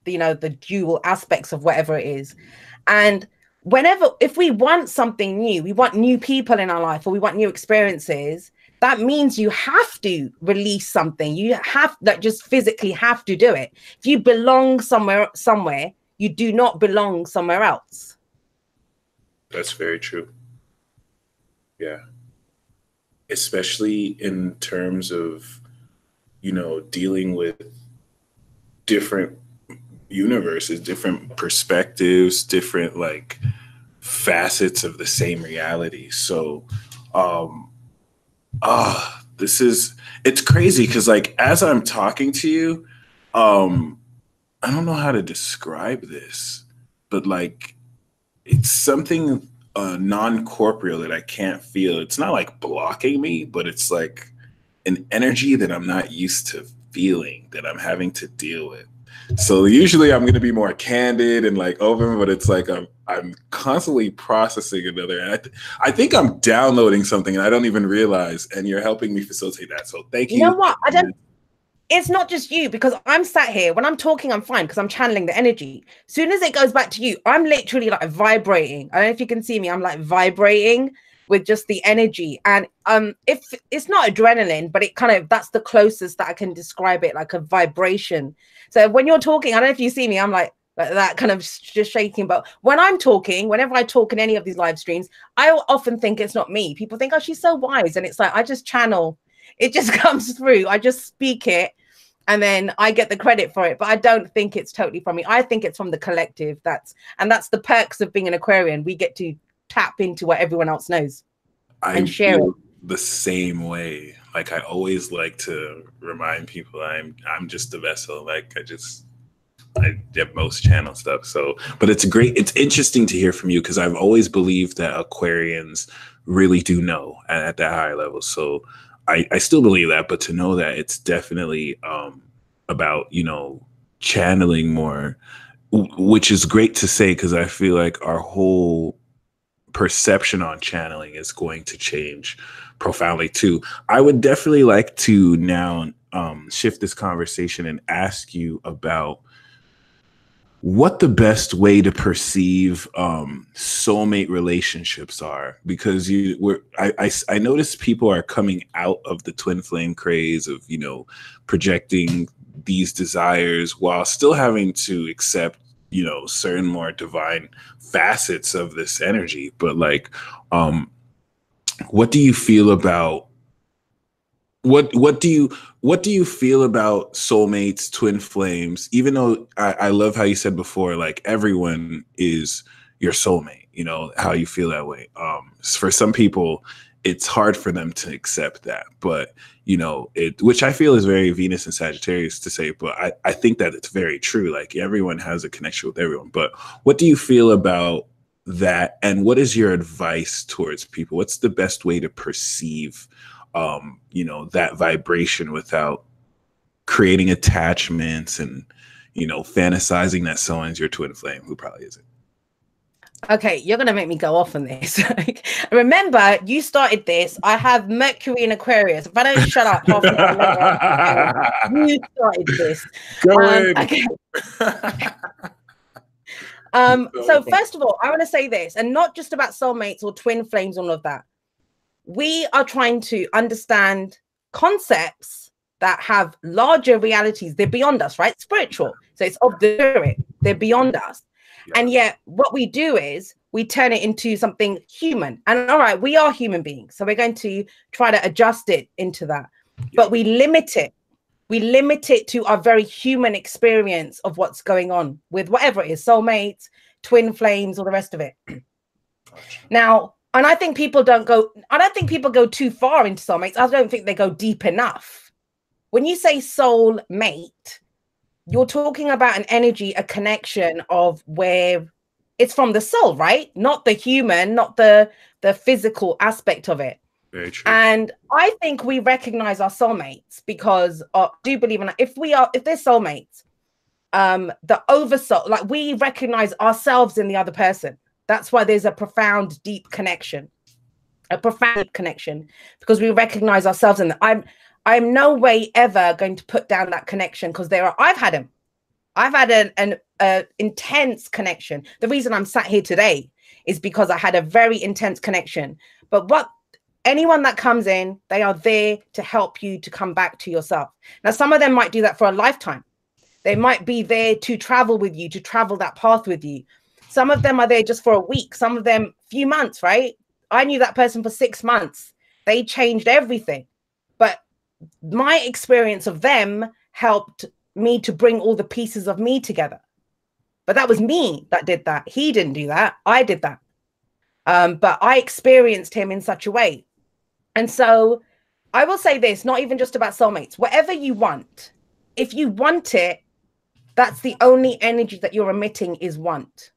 you know, the dual aspects of whatever it is. And whenever, if we want something new, we want new people in our life, or we want new experiences, that means you have to release something. You have, that just physically have to do it. If you belong somewhere, you do not belong somewhere else. That's very true. Yeah. Especially in terms of, you know, dealing with different universes, different perspectives, different like facets of the same reality. So, this is, it's crazy because like as I'm talking to you, I don't know how to describe this, but like it's something non-corporeal that I can't feel. It's not like blocking me, but it's like an energy that I'm not used to feeling, that I'm having to deal with. So usually I'm going to be more candid and like open, but it's like I'm constantly processing another. And I think I'm downloading something and I don't even realize. And you're helping me facilitate that. So thank you. You know what? I don't. It's not just you, because I'm sat here when I'm talking, I'm fine because I'm channeling the energy. Soon as it goes back to you, I'm literally like vibrating. I don't know if you can see me. I'm like vibrating with just the energy. And if it's not adrenaline, but it kind of, that's the closest that I can describe it, like a vibration. So when you're talking, I don't know if you see me, I'm like that kind of just shaking. But when I'm talking, whenever I talk in any of these live streams, I often think it's not me. People think, oh, she's so wise. And it's like, I just channel. It just comes through. I just speak it, and then I get the credit for it. But I don't think it's totally from me. I think it's from the collective. That's the perks of being an Aquarian. We get to tap into what everyone else knows and share it. The same way. Like I always like to remind people I'm just a vessel. Like I get most channel stuff. So, but it's interesting to hear from you, because I've always believed that Aquarians really do know at that higher level. So I still believe that, but to know that it's definitely about, you know, channeling more, which is great to say, because I feel like our whole perception on channeling is going to change profoundly too. I would definitely like to now shift this conversation and ask you about what the best way to perceive soulmate relationships are, because I notice people are coming out of the twin flame craze of, you know, projecting these desires while still having to accept, you know, certain more divine facets of this energy. But like, what do you feel about what do you feel about soulmates, twin flames? Even though I love how you said before, like everyone is your soulmate, you know, how you feel that way. For some people, it's hard for them to accept that, but you know, which I feel is very Venus and Sagittarius to say, but I think that it's very true. Like everyone has a connection with everyone. But what do you feel about that? And what is your advice towards people? What's the best way to perceive you know, that vibration without creating attachments and, you know, fantasizing that someone's your twin flame who probably isn't? Okay, you're going to make me go off on this. Remember, you started this. I have Mercury in Aquarius. If I don't shut up half an hour later, you started this. Go ahead. Okay. So first of all, I want to say this, and not just about soulmates or twin flames, all of that. We are trying to understand concepts that have larger realities. They're beyond us, right? Spiritual. So it's of the spirit. They're beyond us. Yeah. And yet what we do is we turn it into something human. And all right, we are human beings. So we're going to try to adjust it into that. Yeah. But we limit it. We limit it to our very human experience of what's going on with whatever it is, soulmates, twin flames, or the rest of it. Now, and I think people don't go too far into soulmates. I don't think they go deep enough. When you say soul mate, you're talking about an energy, a connection of where it's from the soul, right? Not the human, not the physical aspect of it. Very true. And I think we recognize our soulmates because I do believe in, if they're soulmates, the oversoul, like we recognize ourselves in the other person. That's why there's a profound, deep connection, because we recognize ourselves in that. I'm no way ever going to put down that connection, because I've had them. I've had an intense connection. The reason I'm sat here today is because I had a very intense connection. But anyone that comes in, they are there to help you to come back to yourself. Now, some of them might do that for a lifetime. They might be there to travel with you, to travel that path with you. Some of them are there just for a week. Some of them, few months, right? I knew that person for 6 months. They changed everything. But my experience of them helped me to bring all the pieces of me together. But that was me that did that. He didn't do that. I did that. But I experienced him in such a way. And so I will say this, not even just about soulmates, whatever you want, if you want it, that's the only energy that you're emitting is want.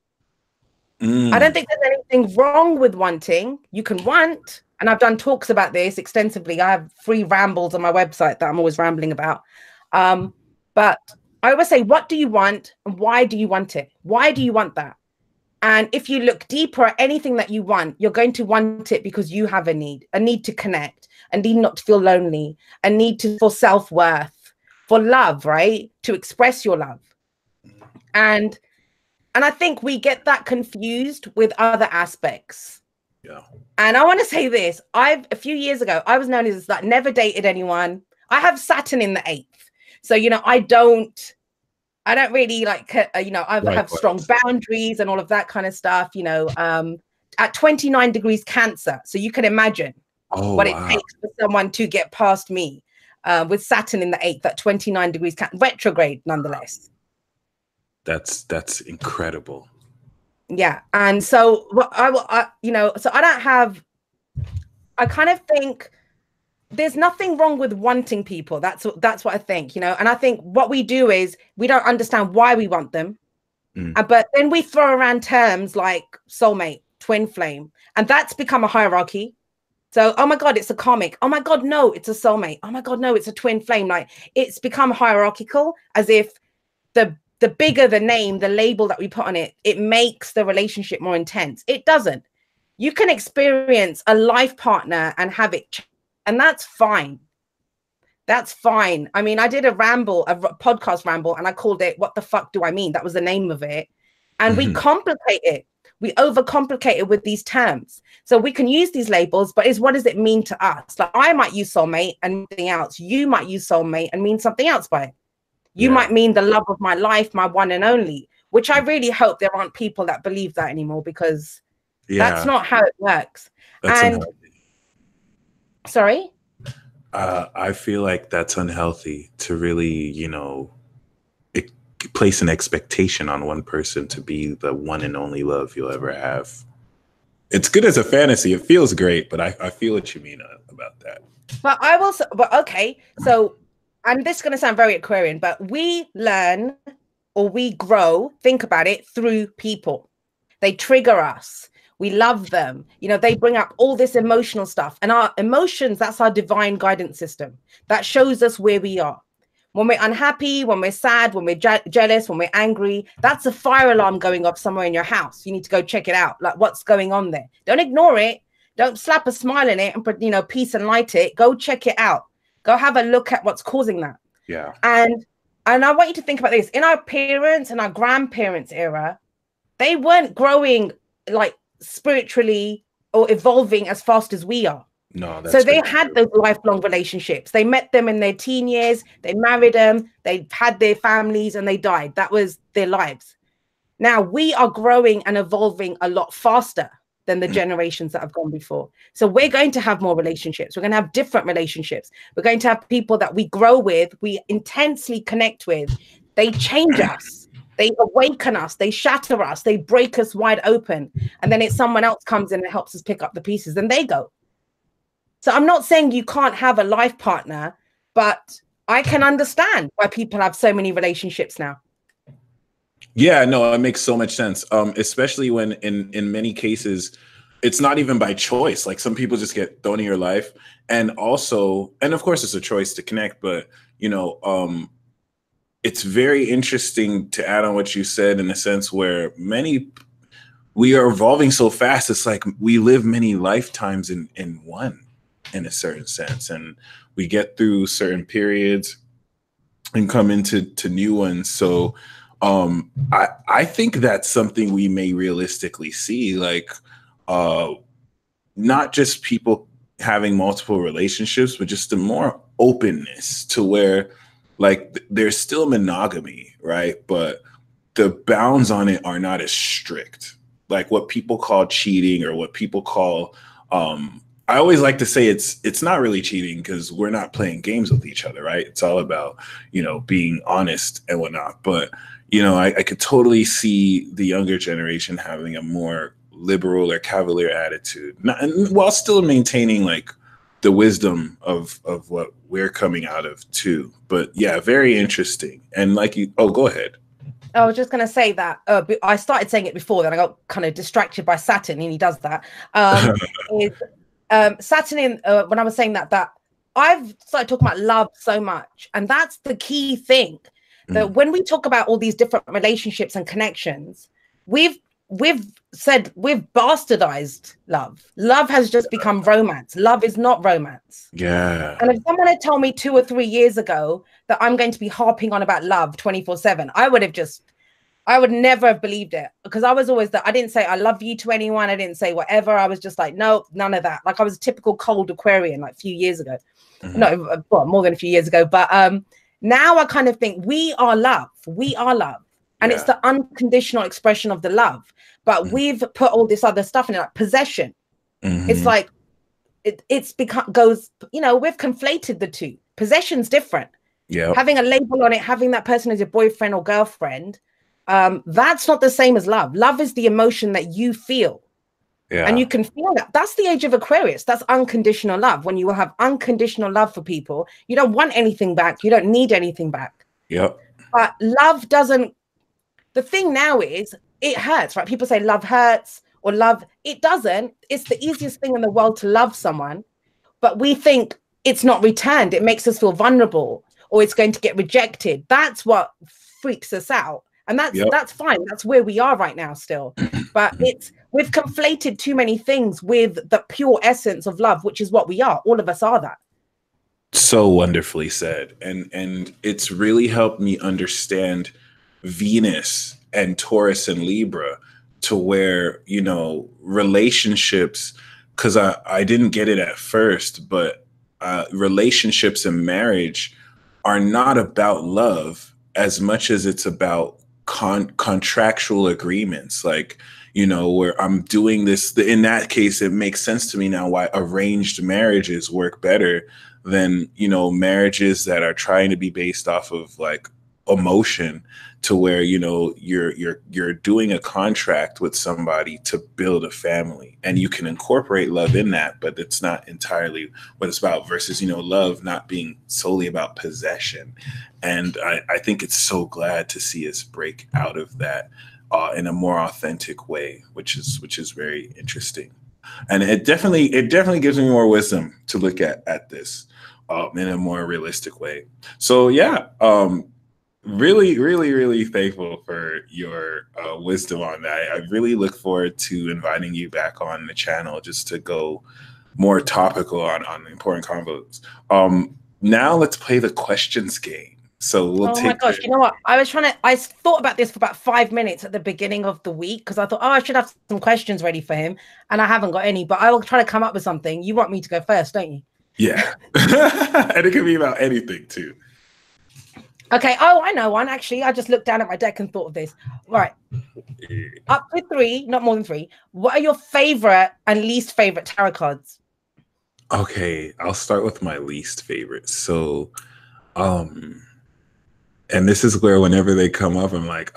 I don't think there's anything wrong with wanting. You can want, and I've done talks about this extensively. I have free rambles on my website that I'm always rambling about. But I always say, what do you want and why do you want it? Why do you want that? And if you look deeper at anything that you want, you're going to want it because you have a need to connect, a need not to feel lonely, a need for self-worth, for love, right? To express your love. And I think we get that confused with other aspects. Yeah. And I want to say this, a few years ago, I was known as that never dated anyone. I have Saturn in the 8th. So, I don't really like, I have strong boundaries and all of that kind of stuff, at 29 degrees Cancer. So you can imagine what it takes for someone to get past me with Saturn in the 8th at 29 degrees retrograde, nonetheless. That's incredible. Yeah. And so I kind of think there's nothing wrong with wanting people. That's what I think, and I think what we do is we don't understand why we want them. But then we throw around terms like soulmate, twin flame, and that's become a hierarchy. So, oh my God, it's a karmic. Oh my God, no, it's a soulmate. Oh my God, no, it's a twin flame. Like, it's become hierarchical, as if the bigger the name, the label that we put on it, it makes the relationship more intense. It doesn't. You can experience a life partner and have it, and that's fine. That's fine. I mean, I did a podcast ramble, and I called it "What the fuck do I mean?" That was the name of it. And we complicate it. We overcomplicate it with these terms. So we can use these labels, but what does it mean to us? Like, I might use soulmate and something else. You might use soulmate and mean something else by it. You might mean the love of my life, my one and only, which I really hope there aren't people that believe that anymore, because that's not how it works. Sorry? I feel like that's unhealthy to really, place an expectation on one person to be the one and only love you'll ever have. It's good as a fantasy. It feels great, but I feel what you mean about that. But okay, so, and this is going to sound very Aquarian, but we learn or we grow, think about it, through people. They trigger us. We love them. They bring up all this emotional stuff, and our emotions, that's our divine guidance system. That shows us where we are. When we're unhappy, when we're sad, when we're jealous, when we're angry, that's a fire alarm going off somewhere in your house. You need to go check it out. Like, what's going on there? Don't ignore it. Don't slap a smile in it and, peace and light it. Go check it out. Go have a look at what's causing that. Yeah. And I want you to think about this. In our parents and our grandparents' era, they weren't growing like spiritually or evolving as fast as we are. No, so they had those lifelong relationships. They met them in their teen years. They married them. They had their families and they died. That was their lives. Now we are growing and evolving a lot faster than the generations that have gone before. So we're going to have more relationships. We're going to have different relationships. We're going to have people that we grow with, we intensely connect with. They change us. They awaken us. They shatter us. They break us wide open. And then it's someone else comes in and helps us pick up the pieces and they go. So I'm not saying you can't have a life partner, but I can understand why people have so many relationships now. Yeah, no, it makes so much sense. Especially when in many cases, it's not even by choice. Like some people just get thrown in your life. And also, and of course it's a choice to connect, but you know, it's very interesting to add on what you said in the sense where we are evolving so fast. It's like we live many lifetimes in one, in a certain sense. And we get through certain periods and come into new ones. So I think that's something we may realistically see, like not just people having multiple relationships, but just a more openness to where like there's still monogamy, right? But the bounds on it are not as strict. Like what people call cheating or what people call I always like to say it's not really cheating because we're not playing games with each other, right? It's all about, you know, being honest and whatnot. But, you know, I could totally see the younger generation having a more liberal or cavalier attitude, while still maintaining like the wisdom of what we're coming out of too. But yeah, very interesting. And like you, oh, go ahead. I was just going to say that I started saying it before, then I got kind of distracted by Saturn, and he does that. Saturn, when I was saying that I've started talking about love so much, and that's the key thing. That when we talk about all these different relationships and connections, we've said we've bastardized love. Love has just become romance. Love is not romance. Yeah. And if someone had told me 2 or 3 years ago that I'm going to be harping on about love 24/7, I would never have believed it, because I was always I didn't say I love you to anyone. I didn't say whatever. I was just like, no, none of that. Like I was a typical cold Aquarian like a few years ago. No, well, more than a few years ago. But now I kind of think we are love. We are love. And it's the unconditional expression of the love. But we've put all this other stuff in it, like possession. It's like it's become you know, we've conflated the two. Possession's different. Yeah. Having a label on it, having that person as your boyfriend or girlfriend, that's not the same as love. Love is the emotion that you feel. Yeah. And you can feel that. That's the age of Aquarius. That's unconditional love. When you will have unconditional love for people, you don't want anything back. You don't need anything back. Yep. But love doesn't. The thing now is it hurts, right? People say love hurts or love. It doesn't. It's the easiest thing in the world to love someone. But we think it's not returned. It makes us feel vulnerable, or it's going to get rejected. That's what freaks us out. And that's fine. That's where we are right now still. But we've conflated too many things with the pure essence of love, which is what we are. All of us are that. So wonderfully said. And it's really helped me understand Venus and Taurus and Libra, to where, you know, relationships, because I didn't get it at first, but relationships and marriage are not about love as much as it's about contractual agreements. Like, you know, where I'm doing this, in that case, it makes sense to me now why arranged marriages work better than, you know, marriages that are trying to be based off of like emotion, to where, you know, you're doing a contract with somebody to build a family, and you can incorporate love in that, but it's not entirely what it's about, versus, you know, love not being solely about possession. And I think it's so glad to see us break out of that in a more authentic way, which is very interesting. And it definitely gives me more wisdom to look at this in a more realistic way. So yeah, really, really, really thankful for your wisdom on that. I really look forward to inviting you back on the channel just to go more topical on important convos. Now let's play the questions game. So we'll take. Oh my gosh! You know what? I thought about this for about 5 minutes at the beginning of the week, because I thought, oh, I should have some questions ready for him, and I haven't got any. But I will try to come up with something. You want me to go first, don't you? Yeah, and it can be about anything too. Okay. Oh, I know one, actually. I just looked down at my deck and thought of this. Right. Up to 3, not more than 3. What are your favorite and least favorite tarot cards? Okay, I'll start with my least favorite. So, and this is where whenever they come up, I'm like,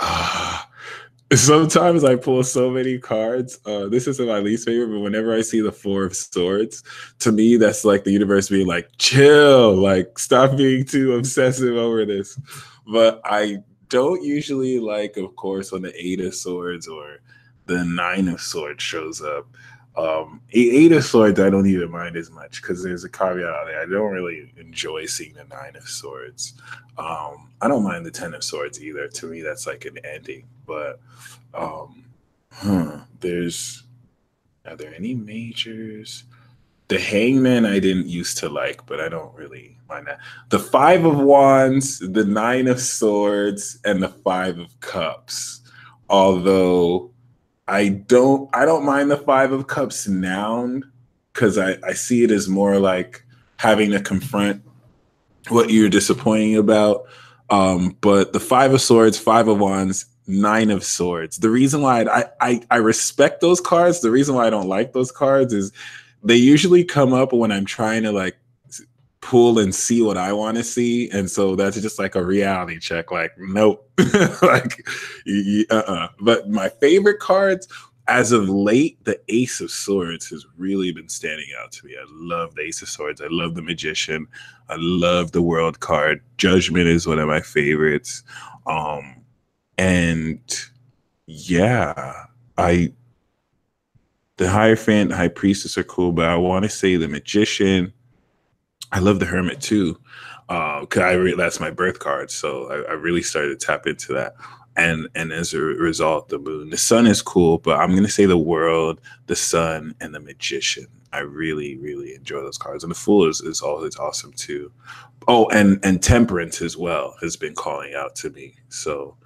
sometimes I pull so many cards. This isn't my least favorite, but whenever I see the 4 of Swords, to me, that's like the universe being like, chill, like stop being too obsessive over this. But I don't usually like, of course, when the 8 of Swords or the 9 of Swords shows up. Eight of Swords, I don't even mind as much because there's a caveat out there. I don't really enjoy seeing the Nine of Swords. I don't mind the Ten of Swords either. To me, that's like an ending. But there's, are there any majors? The Hangman I didn't used to like, but I don't really mind that. The Five of Wands, the Nine of Swords, and the Five of Cups. Although I don't mind the Five of Cups now because I see it as more like having to confront what you're disappointing about. But the Five of Swords, Five of Wands, Nine of Swords. The reason why I respect those cards, the reason why I don't like those cards is they usually come up when I'm trying to like pull and see what I want to see. And so that's just like a reality check. Like, nope. Like, But my favorite cards as of late, the Ace of Swords has really been standing out to me. I love the Ace of Swords. I love the Magician. I love the World card. Judgment is one of my favorites. And yeah, the Hierophant, High Priestess are cool, but I want to say the Magician. I love the Hermit too, because that's my birth card. So I really started to tap into that. And as a result, the Moon. The Sun is cool, but I'm going to say the World, the Sun, and the Magician. I really, really enjoy those cards. And the Fool is always awesome too. Oh, and Temperance as well has been calling out to me. So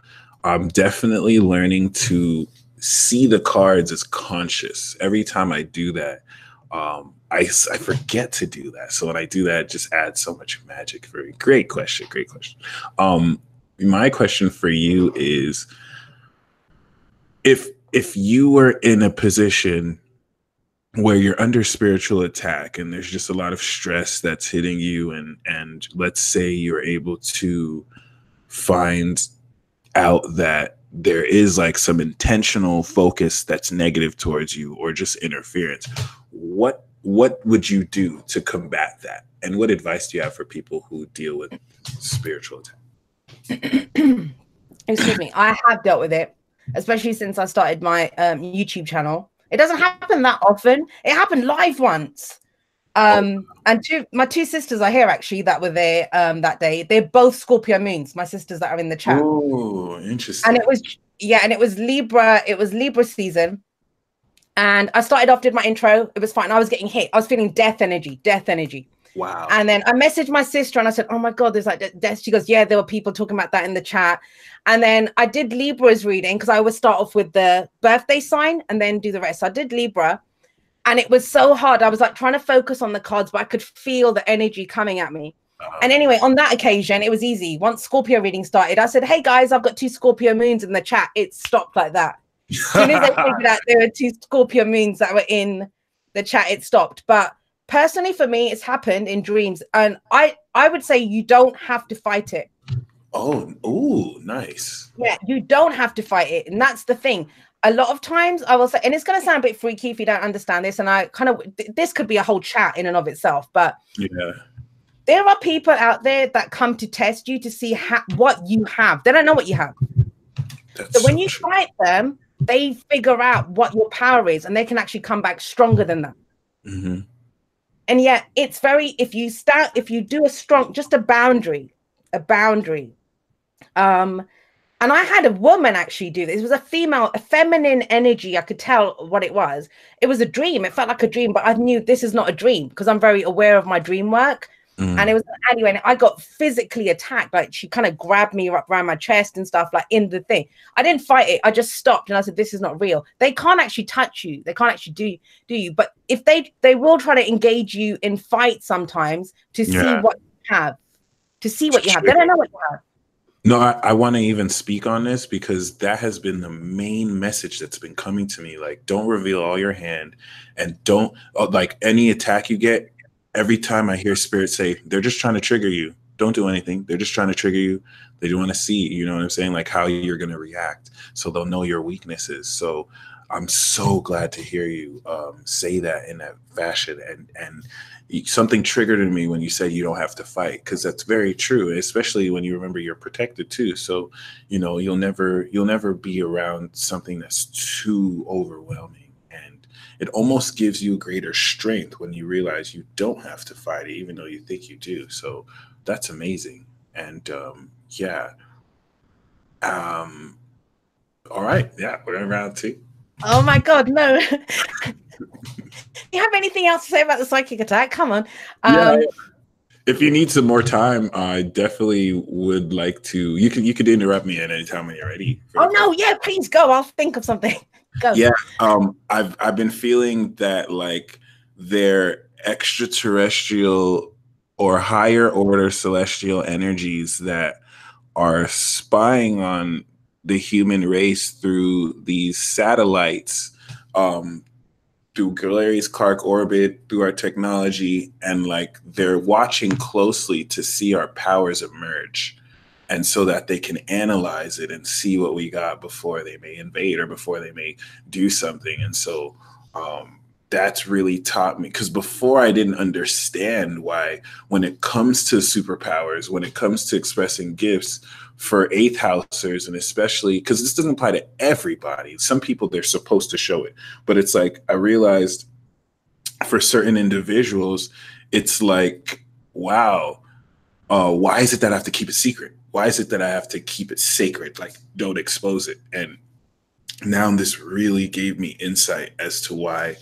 I'm definitely learning to see the cards as conscious. Every time I do that, I forget to do that. So when I do that, it just adds so much magic for me. Great question. Great question. My question for you is, if you were in a position where you're under spiritual attack and there's just a lot of stress that's hitting you, and let's say you're able to find out that there is like some intentional focus that's negative towards you or just interference, what would you do to combat that? And what advice do you have for people who deal with spiritual attack? Excuse me. I have dealt with it, especially since I started my YouTube channel. It doesn't happen that often. It happened live once. And my two sisters are here actually that were there that day. They're both Scorpio moons, my sisters that are in the chat. Oh, interesting. And it was Libra season. And I started off, did my intro. It was fine. I was getting hit. I was feeling death energy. Wow. And then I messaged my sister and I said, oh my God, there's like death. She goes, yeah, there were people talking about that in the chat. And then I did Libra's reading because I always start off with the birthday sign and then do the rest. So I did Libra. And it was so hard. I was like trying to focus on the cards, but I could feel the energy coming at me. And anyway, on that occasion, it was easy. Once Scorpio reading started, I said, hey guys, I've got 2 Scorpio moons in the chat. It stopped like that. As soon as I figured out there were 2 Scorpio moons that were in the chat, it stopped. But personally, for me, it's happened in dreams. And I would say you don't have to fight it. Oh, ooh, nice. Yeah, you don't have to fight it. And that's the thing. A lot of times I will say, and it's going to sound a bit freaky if you don't understand this, and I kind of, this could be a whole chat in and of itself, but yeah, there are people out there that come to test you to see what you have. They don't know what you have. So when you fight them, they figure out what your power is, and they can actually come back stronger than that. Mm-hmm. And yet it's very, if you do just a boundary, and I had a woman actually do this. It was a feminine energy. I could tell what it was. It was a dream. It felt like a dream, but I knew this is not a dream because I'm very aware of my dream work. And it was anyway, and I got physically attacked. Like she kind of grabbed me up around my chest and stuff, like in the thing. I didn't fight it. I just stopped and I said, this is not real. They can't actually touch you. They can't actually do you. But if they will try to engage you in fights sometimes to see what you have, They don't know what you have. No, I want to even speak on this because that has been the main message that's been coming to me. Like, don't reveal all your hand, and don't like any attack you get. Every time I hear spirit say, they're just trying to trigger you. Don't do anything. They're just trying to trigger you. They want to see, you know what I'm saying? Like how you're going to react. So they'll know your weaknesses. So I'm so glad to hear you say that in that fashion. And something triggered in me when you said you don't have to fight, because that's very true, especially when you remember you're protected too. So, you know, you'll never be around something that's too overwhelming. And it almost gives you greater strength when you realize you don't have to fight it, even though you think you do. So that's amazing. And yeah. All right. Yeah, we're in round 2. Oh my God, no. You have anything else to say about the psychic attack? Come on. Yeah. If you need some more time, I definitely would like to. You could interrupt me at any time when you're ready. Oh no, yeah, please go. I'll think of something. Go. Yeah. I've been feeling that like they're extraterrestrial or higher order celestial energies that are spying on the human race through these satellites, through Galerius Clark orbit, through our technology, and like they're watching closely to see our powers emerge, and so that they can analyze it and see what we got before they may invade or before they may do something. And so that's really taught me, because before I didn't understand why, when it comes to superpowers, when it comes to expressing gifts for eighth housers, and especially because this doesn't apply to everybody. Some people, they're supposed to show it, but it's like I realized for certain individuals, it's like, wow, why is it that I have to keep it secret? Why is it that I have to keep it sacred? Like, don't expose it. And now this really gave me insight as to why,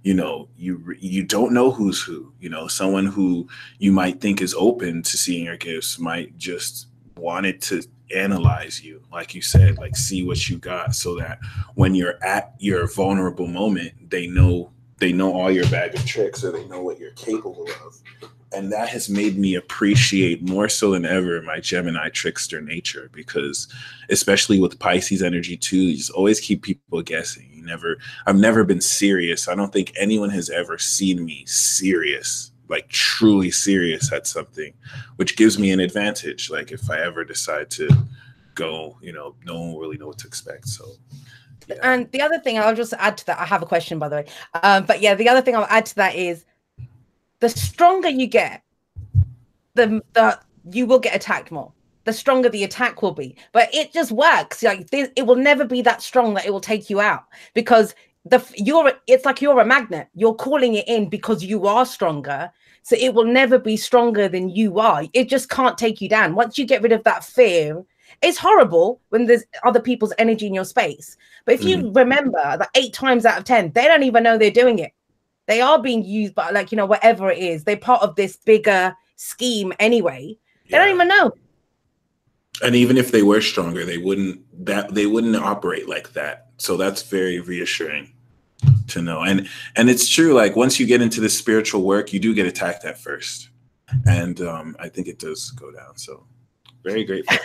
you know, you don't know who's who. You know, someone who you might think is open to seeing your gifts might just wanted to analyze you, like you said, like see what you got, so that when you're at your vulnerable moment, they know all your bag of tricks, or they know what you're capable of. And that has made me appreciate more so than ever my Gemini trickster nature, because especially with Pisces energy too, you just always keep people guessing. I've never been serious. I don't think anyone has ever seen me serious, like truly serious at something, which gives me an advantage. Like if I ever decide to go, you know, no one will really know what to expect. So yeah. And the other thing I'll just add to that, I have a question, by the way. But yeah, the other thing I'll add to that is the stronger you get, the you will get attacked more. The stronger the attack will be. But it just works. Like it will never be that strong that it will take you out, because it's like you're a magnet. You're calling it in because you are stronger. So it will never be stronger than you are. It just can't take you down. Once you get rid of that fear, it's horrible when there's other people's energy in your space. But if you remember that 8 times out of 10, they don't even know they're doing it. They are being used by, like, you know, whatever it is. They're part of this bigger scheme anyway. They don't even know. And even if they were stronger, they wouldn't operate like that. So that's very reassuring to know. And it's true, like once you get into the spiritual work, you do get attacked at first. And I think it does go down. So very grateful.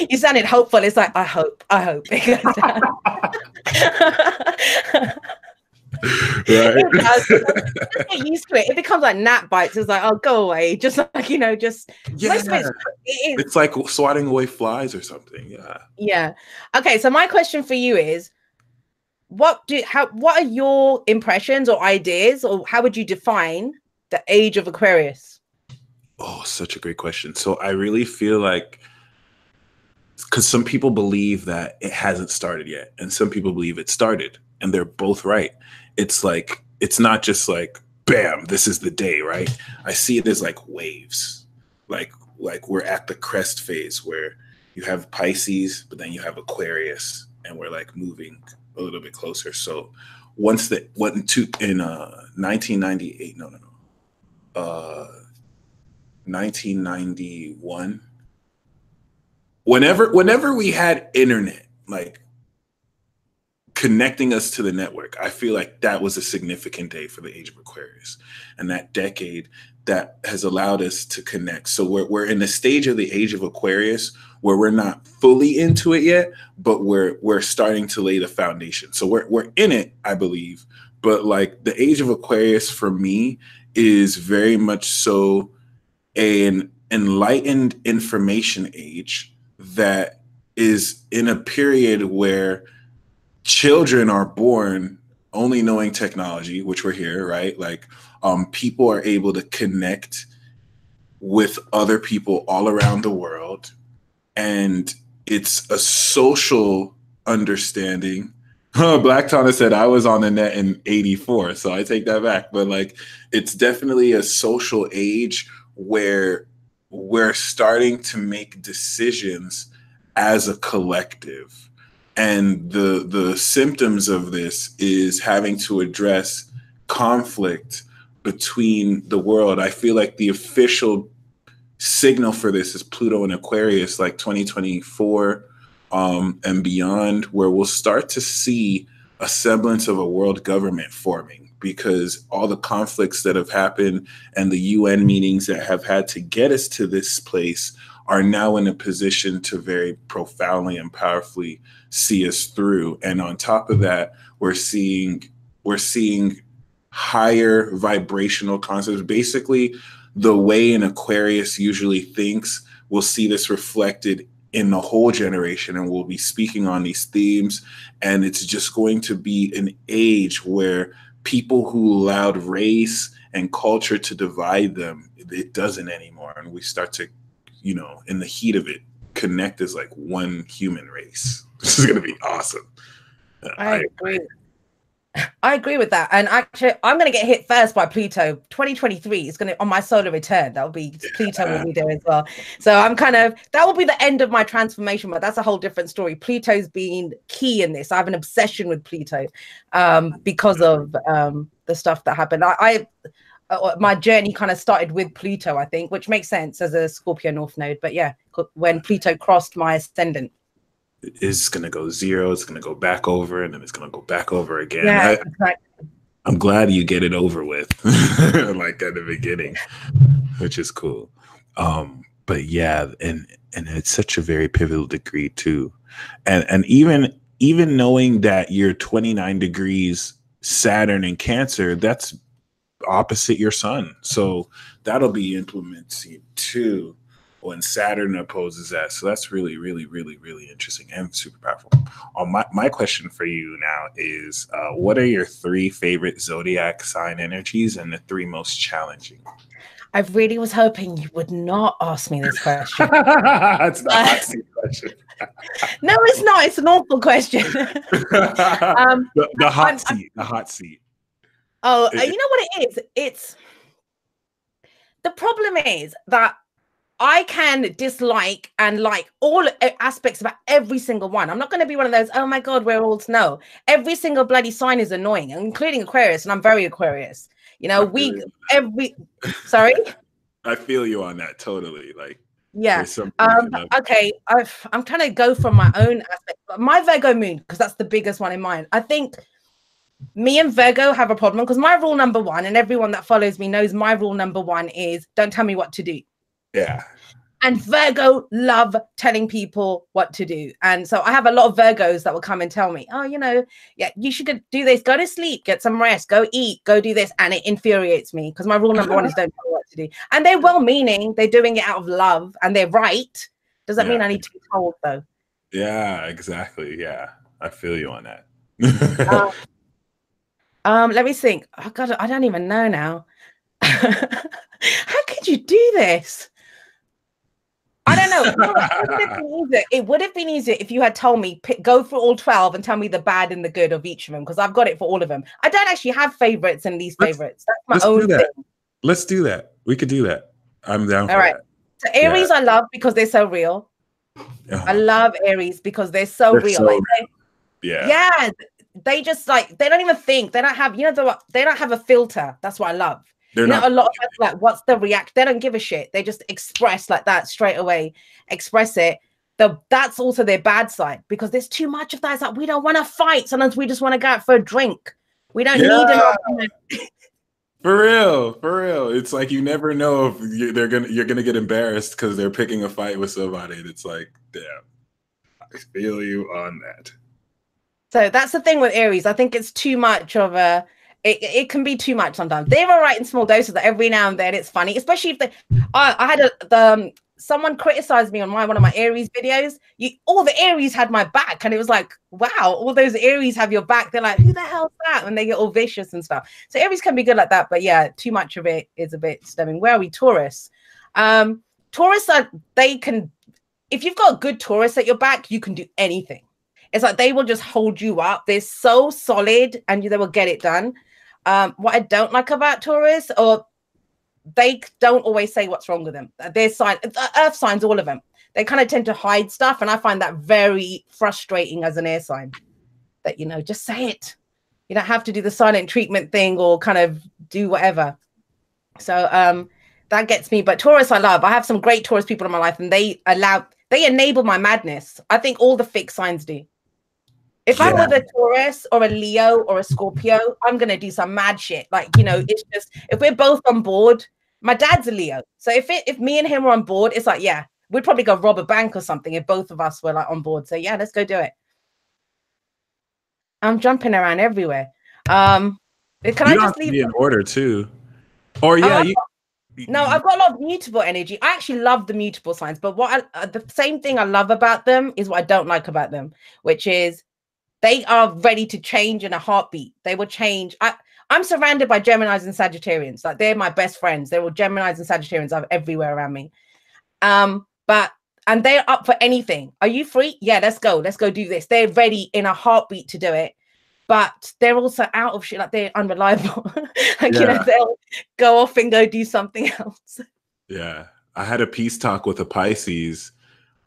You sounded hopeful. It's like, I hope. It goes down. Right. Get used to it. It becomes like gnat bites. It's like, oh, go away. Just like, you know, just it's like swatting away flies or something. Yeah. Okay. So my question for you is, what are your impressions or ideas, or how would you define the age of Aquarius? Oh, such a great question. So I really feel like, because some people believe that it hasn't started yet, and some people believe it started, and they're both right. It's like, it's not just like, bam, this is the day, right? I see it as like waves. Like we're at the crest phase where you have Pisces, but then you have Aquarius, and we're like moving a little bit closer. So once in 1998, 1991, whenever we had internet, like connecting us to the network, I feel like that was a significant day for the age of Aquarius, and that decade that has allowed us to connect. So we're in the stage of the age of Aquarius where we're not fully into it yet, but we're starting to lay the foundation. So we're in it, I believe. But like the age of Aquarius for me is very much so an enlightened information age that is in a period where children are born only knowing technology, which we're here, right? Like people are able to connect with other people all around the world. And it's a social understanding Black Tana said I was on the net in 84, so I take that back. But like, it's definitely a social age where we're starting to make decisions as a collective. And the symptoms of this is having to address conflict between the world. I feel like the official signal for this is Pluto and Aquarius, like 2024 and beyond, where we'll start to see a semblance of a world government forming, because all the conflicts that have happened and the UN meetings that have had to get us to this place are now in a position to very profoundly and powerfully see us through. And on top of that, we're seeing higher vibrational concepts. Basically, the way an Aquarius usually thinks, we'll see this reflected in the whole generation, and we'll be speaking on these themes. And it's just going to be an age where people who allowed race and culture to divide them, it doesn't anymore. And we start to, you know, in the heat of it, connect as like one human race. This is going to be awesome. I agree. I agree with that. And actually, I'm going to get hit first by Pluto. 2023 is going to, on my solar return, that'll be, Pluto will be there as well. So I'm kind of, that will be the end of my transformation, but that's a whole different story. Pluto's been key in this. I have an obsession with Pluto because of the stuff that happened. My journey kind of started with Pluto, I think, which makes sense as a Scorpio North node. But yeah, when Pluto crossed my ascendant. It's going to go zero, it's going to go back over, and then it's going to go back over again. Yeah, exactly. I'm glad you get it over with, like at the beginning, which is cool. But yeah, and it's such a very pivotal degree too. And even knowing that you're 29 degrees Saturn in Cancer, that's opposite your sun. So that'll be implemented too when Saturn opposes that. So that's really, really, really, really interesting and super powerful. My question for you now is, what are your 3 favorite zodiac sign energies and the 3 most challenging? I really was hoping you would not ask me this question. It's not a hot seat question. No, it's not. It's an awful question. The hot seat. Oh, you know what it is? It's the problem is that I can dislike and like all aspects about every single one. I'm not going to be one of those, oh my God, we're all snow. Every single bloody sign is annoying, including Aquarius, and I'm very Aquarius. You know, sorry? I feel you on that, totally. Like, yeah. Okay, I'm trying to go from my own aspect. My Virgo moon, because that's the biggest one in mine. I think me and Virgo have a problem because my rule number 1, and everyone that follows me knows my rule number 1 is don't tell me what to do. Yeah. And Virgo love telling people what to do. And so I have a lot of Virgos that will come and tell me, oh, you know, yeah, you should do this, go to sleep, get some rest, go eat, go do this. And it infuriates me because my rule number 1 is don't tell me what to do. And they're well-meaning, they're doing it out of love and they're right. Does that mean I need to be told though? Yeah, exactly. Yeah, I feel you on that. Let me think. Oh God, I don't even know now. How could you do this? I don't know. It would have been easier if you had told me go for all 12 and tell me the bad and the good of each of them, because I've got it for all of them. I don't actually have favorites and least favorites. That's my own thing. Let's do that. We could do that. I'm down for that. So Aries, I love because they're so real. I love Aries because they're so real. So yeah. They just like, they don't even think. They don't have, you know, they don't have a filter. That's what I love. A lot of us like, what's the react? They don't give a shit. They just express like that straight away. Express it. That's also their bad side because there's too much of that. It's like we don't want to fight. Sometimes we just want to go out for a drink. We don't need an argument. For real. It's like you never know if you're gonna get embarrassed because they're picking a fight with somebody. And it's like, damn, I feel you on that. So that's the thing with Aries. I think it's too much of a. It can be too much sometimes. They're all right in small doses. That every now and then it's funny, especially if they. I had someone criticized me on one of my Aries videos. All the Aries had my back, and it was like, wow, all those Aries have your back. They're like, who the hell's that? And they get all vicious and stuff. So Aries can be good like that, but yeah, too much of it is a bit stemming. Where are we? Taurus. Taurus they can. If you've got a good Taurus at your back, you can do anything. It's like they will just hold you up. They're so solid and they will get it done. What I don't like about Taurus, or they don't always say what's wrong with them. Their sign, earth signs, all of them, they kind of tend to hide stuff. And I find that very frustrating as an air sign, that, you know, just say it. You don't have to do the silent treatment thing or kind of do whatever. So that gets me. But Taurus, I love. I have some great Taurus people in my life, and they enable my madness. I think all the fixed signs do. If I'm with a Taurus or a Leo or a Scorpio, I'm going to do some mad shit. Like, you know, it's just, if we're both on board, my dad's a Leo. So if me and him are on board, it's like, yeah, we'd probably go rob a bank or something if both of us were like on board. So yeah, let's go do it. I'm jumping around everywhere. Can I just leave in order too? Or yeah, no, I've got a lot of mutable energy. I actually love the mutable signs, but the same thing I love about them is what I don't like about them, which is they are ready to change in a heartbeat. They will change. I'm surrounded by Geminis and Sagittarians. Like, they're my best friends. They're all Geminis and Sagittarians are everywhere around me. And they're up for anything. Are you free? Yeah, let's go. Let's go do this. They're ready in a heartbeat to do it. But they're also out of shit. Like, they're unreliable. Like, you know, they'll go off and go do something else. Yeah. I had a peace talk with a Pisces.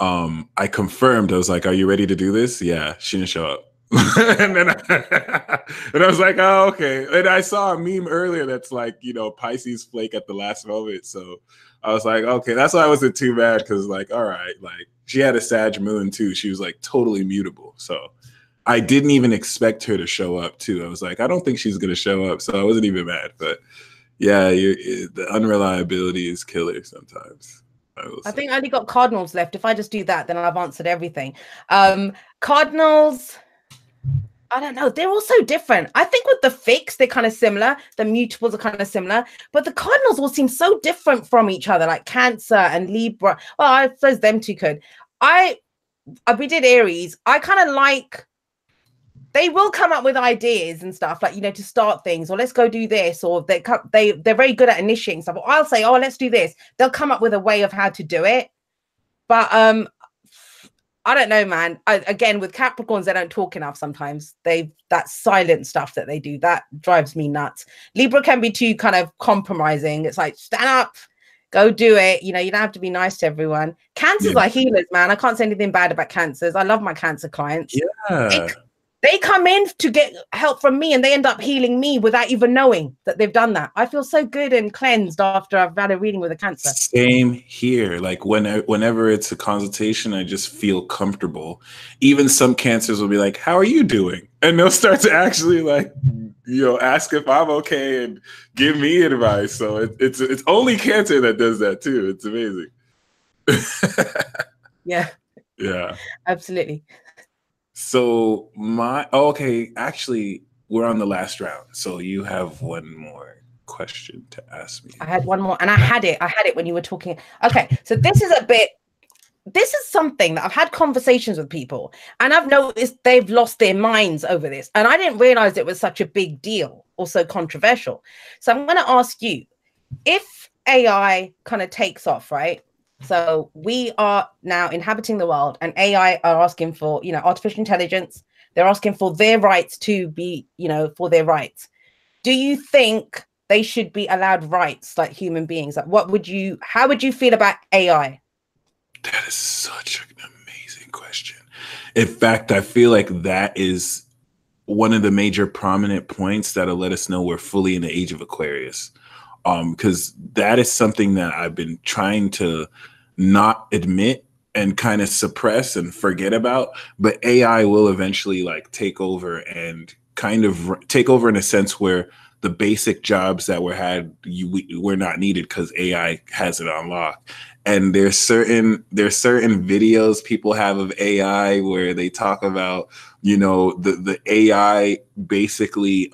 I confirmed. I was like, are you ready to do this? Yeah. She didn't show up. and then I was like, oh, okay. And I saw a meme earlier that's like, you know, Pisces flake at the last moment. So I was like, okay, that's why I wasn't too bad, because like, all right, like, she had a Sag moon too. She was like totally mutable. So I didn't even expect her to show up too. I was like, I don't think she's going to show up. So I wasn't even mad. But yeah, the unreliability is killer sometimes. I think I only got cardinals left. If I just do that, then I've answered everything. Cardinals, I don't know. They're all so different. I think with the fixed, they're kind of similar. The mutables are kind of similar. But the cardinals all seem so different from each other, like Cancer and Libra. Well, I suppose them two could. We did Aries. I kind of like, they will come up with ideas and stuff, like, you know, to start things, or let's go do this, or they're very good at initiating stuff. Or I'll say, oh, let's do this. They'll come up with a way of how to do it. But I don't know, man. Again, with Capricorns, they don't talk enough sometimes. That silent stuff that they do, that drives me nuts. Libra can be too kind of compromising. It's like, stand up, go do it. You know, you don't have to be nice to everyone. Cancers are healers, man. I can't say anything bad about Cancers. I love my Cancer clients. Yeah. They come in to get help from me, and they end up healing me without even knowing that they've done that. I feel so good and cleansed after I've had a reading with a Cancer. Same here. Like, whenever it's a consultation, I just feel comfortable. Even some Cancers will be like, how are you doing? And they'll start to actually, like, you know, ask if I'm okay and give me advice. So it's only Cancer that does that too. It's amazing. Yeah. Yeah. Absolutely. So okay, actually, we're on the last round. So you have one more question to ask me. I had one more, and I had it when you were talking. Okay, so this is something that I've had conversations with people, and I've noticed they've lost their minds over this, and I didn't realize it was such a big deal or so controversial. So I'm going to ask you, if AI kind of takes off, right? So we are now inhabiting the world, and AI are asking for, you know, artificial intelligence. They're asking for their rights to be, you know, for their rights. Do you think they should be allowed rights like human beings? Like, how would you feel about AI? That is such an amazing question. In fact, I feel like that is one of the major prominent points that'll let us know we're fully in the age of Aquarius. Because that is something that I've been trying to not admit and kind of suppress and forget about. But AI will eventually like take over and kind of take over in a sense where the basic jobs that were not needed because AI has it on lock. And there's certain videos people have of AI where they talk about, you know, the AI basically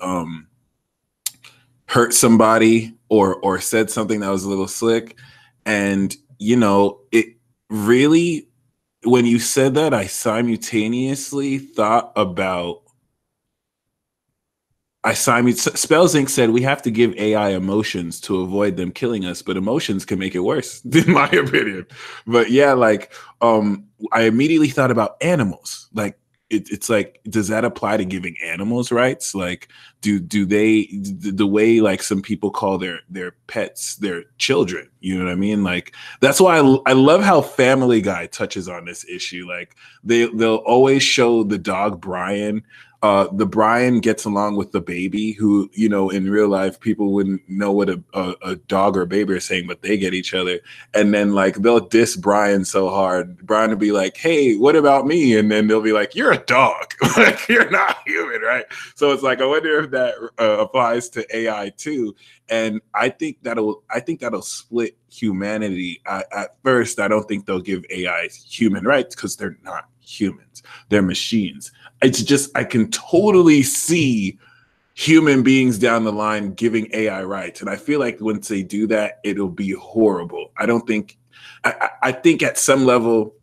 hurt somebody or said something that was a little slick. And, you know, it really, when you said that, I simultaneously thought about, Spells Inc. said we have to give AI emotions to avoid them killing us, but emotions can make it worse, in my opinion. But yeah, like, I immediately thought about animals. Like, it's like, does that apply to giving animals rights? Like, do they, the way like some people call their pets their children, you know what I mean? Like, that's why I love how Family Guy touches on this issue. Like, they'll always show the dog Brian. The Brian gets along with the baby, who, you know, in real life people wouldn't know what a dog or a baby are saying, but they get each other. And then like they'll diss Brian so hard, Brian will be like, hey, what about me? And then they'll be like, you're a dog. Like, you're not human, right? So it's like, I wonder if that applies to AI too. And I think that'll split humanity. At first, I don't think they'll give AI human rights, because they're not humans, they're machines. It's just, I can totally see human beings down the line giving AI rights. And I feel like once they do that, it'll be horrible. I think at some level,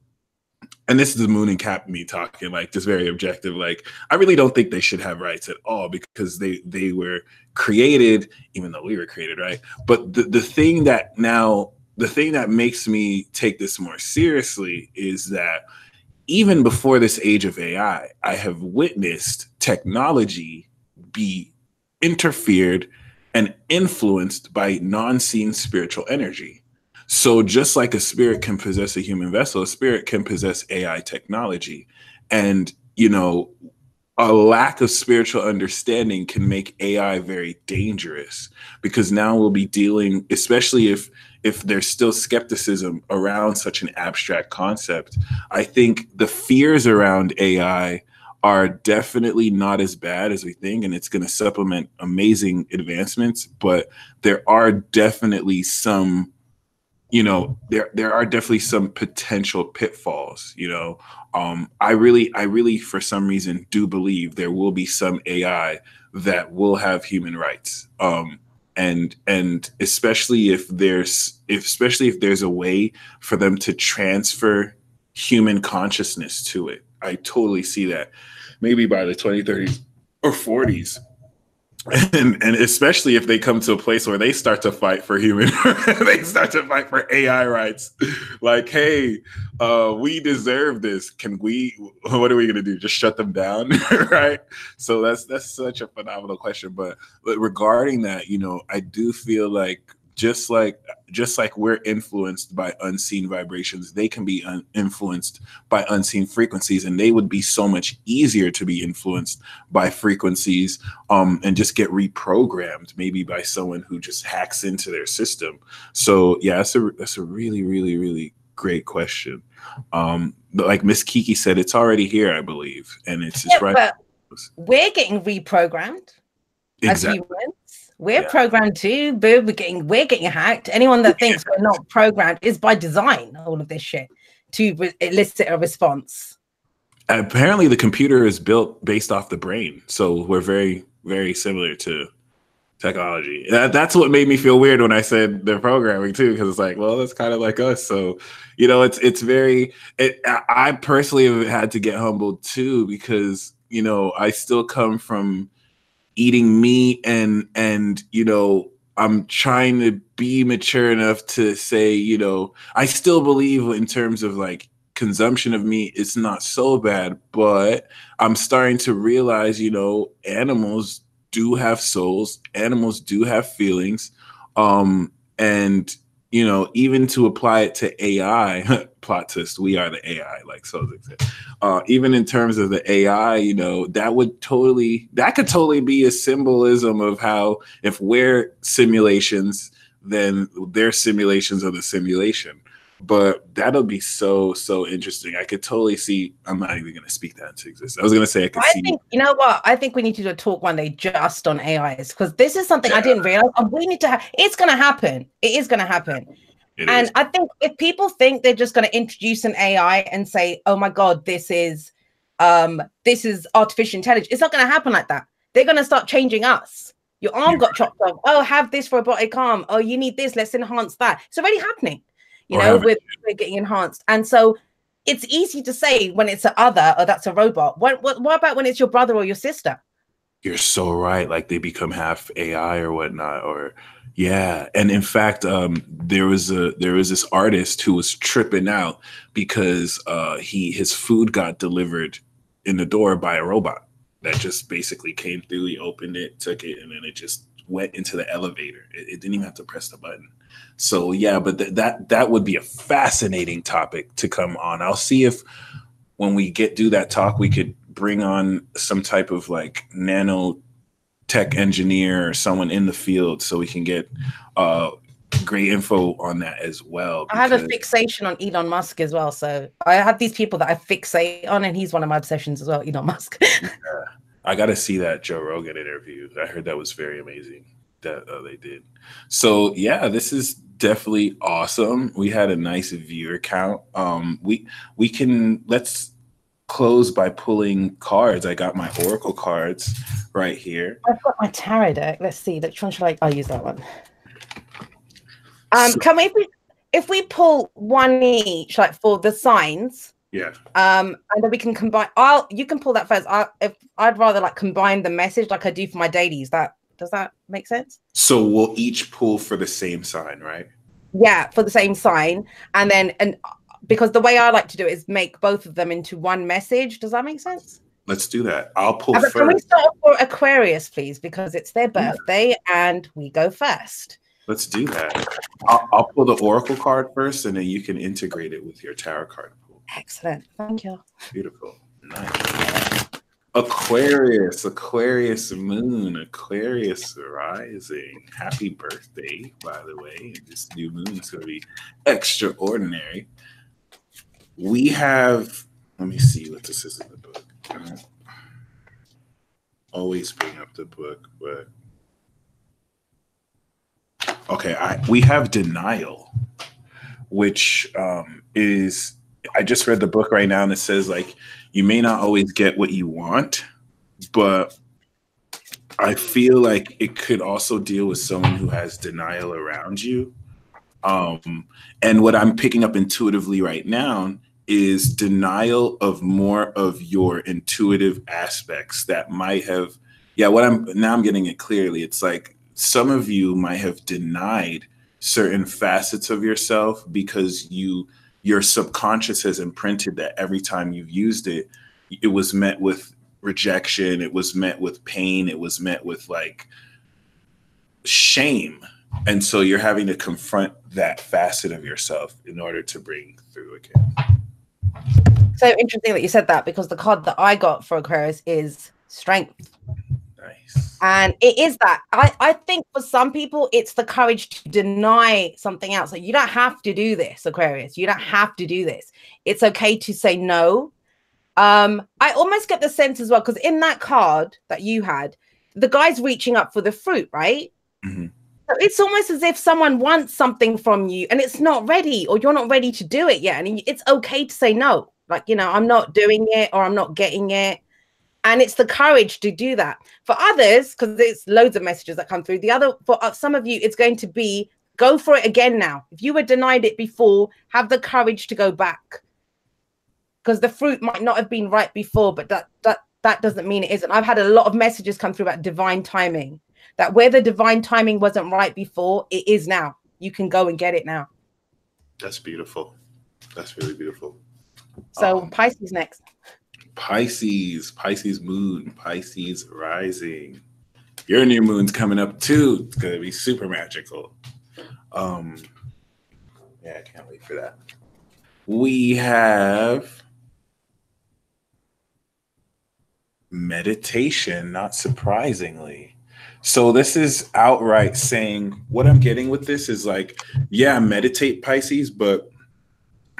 and this is the Moon and Cap me talking, like, just very objective, like, I really don't think they should have rights at all, because they were created, even though we were created, right? But the thing that makes me take this more seriously is that even before this age of AI, I have witnessed technology be interfered and influenced by non-seen spiritual energy. So just like a spirit can possess a human vessel, a spirit can possess AI technology. And, you know, a lack of spiritual understanding can make AI very dangerous, because now we'll be dealing, especially if there's still skepticism around such an abstract concept. I think the fears around AI are definitely not as bad as we think, and it's going to supplement amazing advancements. But there are definitely some, you know, there are definitely some potential pitfalls. You know, I really, for some reason, do believe there will be some AI that will have human rights. And especially if there's a way for them to transfer human consciousness to it. I totally see that, maybe by the 2030s or 40s. And especially if they come to a place where they start to fight for they start to fight for AI rights. Like, hey, we deserve this. What are we gonna do? Just shut them down? Right? So that's such a phenomenal question. But regarding that, you know, I do feel like just like we're influenced by unseen vibrations, they can be influenced by unseen frequencies, and they would be so much easier to be influenced by frequencies and just get reprogrammed, maybe by someone who just hacks into their system. So yeah, that's a really, really, really great question. Like Miss Kiki said, it's already here, I believe, and it's just right. But we're getting reprogrammed as humans. We're programmed too, but we're getting hacked. Anyone that thinks we're not programmed is by design, all of this shit, to elicit a response. Apparently the computer is built based off the brain. So we're very, very similar to technology. That's what made me feel weird when I said they're programming too, because it's like, well, that's kind of like us. So, you know, I personally have had to get humbled too, because, you know, I still come from eating meat, and you know, I'm trying to be mature enough to say, you know, I still believe in terms of like consumption of meat, it's not so bad, but I'm starting to realize, you know, animals do have souls, animals do have feelings, and you know, even to apply it to AI, plot twist, we are the AI, like so. Even in terms of the AI, you know, that could totally be a symbolism of how, if we're simulations, then they're simulations of the simulation. But that'll be so interesting. I could totally see. I'm not even going to speak that into existence. I was going to say I think, you know what? I think we need to do a talk one day just on AIs, because this is something I didn't realize. And we need to have. It's going to happen. It is going to happen. And I think if people think they're just going to introduce an AI and say, "Oh my God, this is artificial intelligence," it's not going to happen like that. They're going to start changing us. Your arm got chopped off. Oh, have this robotic arm. Oh, you need this. Let's enhance that. It's already happening. You know, we're getting enhanced. And so it's easy to say when it's an other, or that's a robot. What about when it's your brother or your sister? You're so right. Like they become half AI or whatnot, or yeah. And in fact, there was this artist who was tripping out because his food got delivered in the door by a robot that just basically came through. He opened it, took it, and then it just went into the elevator. It didn't even have to press the button. So yeah, but that would be a fascinating topic to come on. I'll see if when we do that talk, we could bring on some type of like nano tech engineer or someone in the field so we can get great info on that as well. I have a fixation on Elon Musk as well. So I have these people that I fixate on, and he's one of my obsessions as well, Elon Musk. Yeah. I got to see that Joe Rogan interview. I heard that was very amazing that they did. So yeah, this is definitely awesome. We had a nice viewer count. Let's close by pulling cards. I got my Oracle cards right here. I've got my tarot deck. Let's see. Which one should I'll use that one. Can we, if we pull one each, like for the signs? Yeah. And then we can combine. You can pull that first. I'd rather like combine the message like I do for my dailies. Does that make sense? So we'll each pull for the same sign, right? Yeah, for the same sign, and because the way I like to do it is make both of them into one message. Does that make sense? Let's do that. I'll pull first. Can we start for Aquarius, please, because it's their birthday and we go first. Let's do that. I'll pull the Oracle card first, and then you can integrate it with your tarot card pool. Excellent. Thank you. Beautiful. Nice. Aquarius moon, Aquarius rising. Happy birthday, by the way. This new moon is going to be extraordinary. We have, let me see what this is in the book. I don't always bring up the book, but okay, we have denial, which is, I just read the book right now, and it says like, you may not always get what you want, but I feel like it could also deal with someone who has denial around you. And what I'm picking up intuitively right now is denial of more of your intuitive aspects that might have, I'm getting it clearly. It's like some of you might have denied certain facets of yourself because your subconscious has imprinted that every time you've used it, it was met with rejection, it was met with pain, it was met with like shame. And so you're having to confront that facet of yourself in order to bring through again. So interesting that you said that, because the card that I got for Aquarius is strength. Nice. And it is that. I think for some people, it's the courage to deny something else. Like, you don't have to do this, Aquarius. You don't have to do this. It's okay to say no. I almost get the sense as well, because in that card that you had, the guy's reaching up for the fruit, right? Mm-hmm. So it's almost as if someone wants something from you and it's not ready, or you're not ready to do it yet. And it's okay to say no. Like, I'm not doing it, or I'm not getting it. And it's the courage to do that. For others, because there's loads of messages that come through, for some of you, it's going to be go for it again now. If you were denied it before, have the courage to go back. Because the fruit might not have been right before, but that doesn't mean it isn't. I've had a lot of messages come through about divine timing, that where the divine timing wasn't right before, it is now. You can go and get it now. That's beautiful. That's really beautiful. So Pisces next. Pisces moon, Pisces rising. Your new moon's coming up too. It's gonna be super magical. Yeah, I can't wait for that. We have meditation, not surprisingly. So this is outright saying, what I'm getting with this is like, yeah, meditate, Pisces, but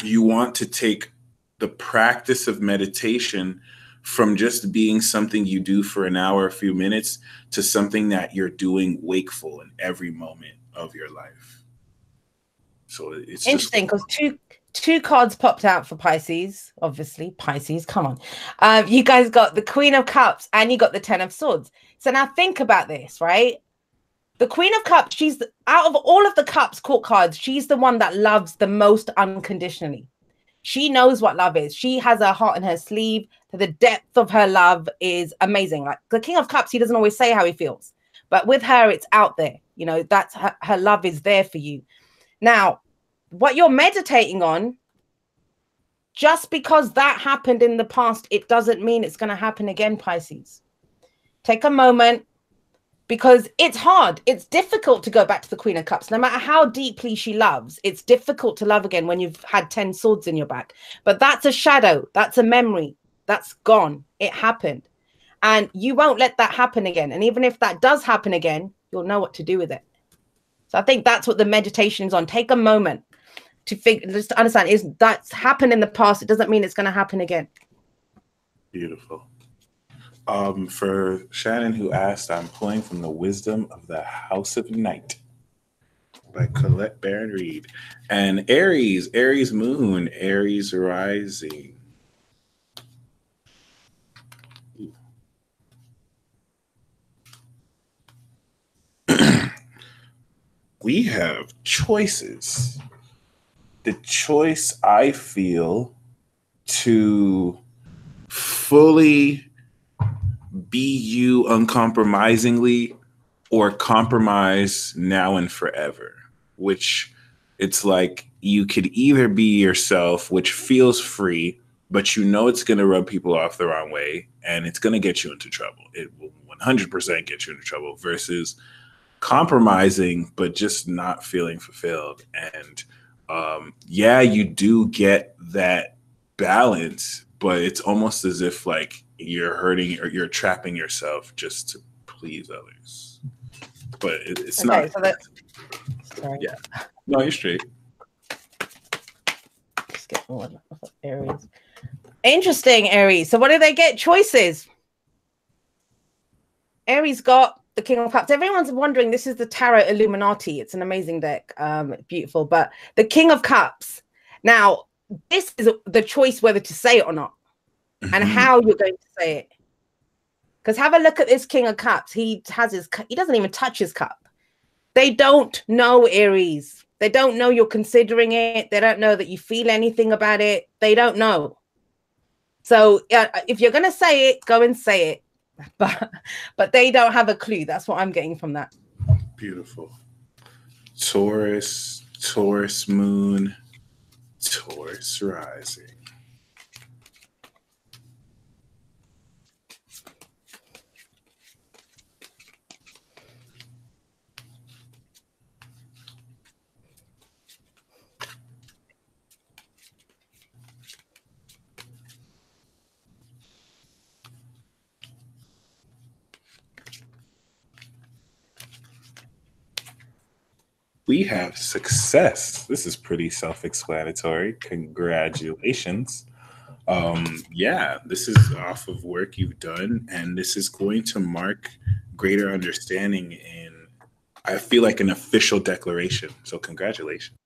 you want to take the practice of meditation from just being something you do for an hour, a few minutes, to something that you're doing wakeful in every moment of your life. So it's interesting, because two cards popped out for Pisces. Obviously, Pisces, come on. You guys got the Queen of Cups and you got the Ten of Swords. So now think about this, right? The Queen of Cups, she's out of all of the Cups court cards, she's the one that loves the most unconditionally. She knows what love is. She has her heart in her sleeve. The depth of her love is amazing. Like the King of Cups, he doesn't always say how he feels, but with her, it's out there. That's her love is there for you. Now, what you're meditating on, just because that happened in the past, it doesn't mean it's going to happen again, Pisces. Take a moment, because it's hard. It's difficult to go back to the Queen of Cups. No matter how deeply she loves, it's difficult to love again when you've had 10 swords in your back. But that's a shadow. That's a memory. That's gone. It happened. And you won't let that happen again. And even if that does happen again, you'll know what to do with it. So I think that's what the meditation is on. Take a moment to just to understand, is that's happened in the past. It doesn't mean it's going to happen again. Beautiful. For Shannon, who asked, I'm pulling from the Wisdom of the House of Night by Colette Baron Reed. And Aries moon, Aries rising. We have choices. The choice, I feel, to fully be you uncompromisingly, or compromise now and forever, which it's like you could either be yourself, which feels free, but you know it's going to rub people off the wrong way and it's going to get you into trouble. It will 100% get you into trouble, versus compromising but just not feeling fulfilled. And yeah, you do get that balance, but it's almost as if like you're hurting or you're trapping yourself just to please others. But it's okay, not. So that, sorry. Yeah. No, you're straight. Just get one of Aries. Interesting, Aries. So what do they get? Choices. Aries got the King of Cups. Everyone's wondering, this is the Tarot Illuminati. It's an amazing deck. Beautiful. But the King of Cups. Now, this is the choice whether to say it or not. And how you're going to say it. Because have a look at this King of Cups. He doesn't even touch his cup. They don't know, Aries. They don't know you're considering it. They don't know that you feel anything about it. They don't know. So if you're going to say it, go and say it. But they don't have a clue. That's what I'm getting from that. Beautiful. Taurus moon, Taurus rising. We have success. This is pretty self-explanatory. Congratulations. Yeah, this is off of work you've done, and this is going to mark greater understanding in, I feel like, an official declaration. So congratulations.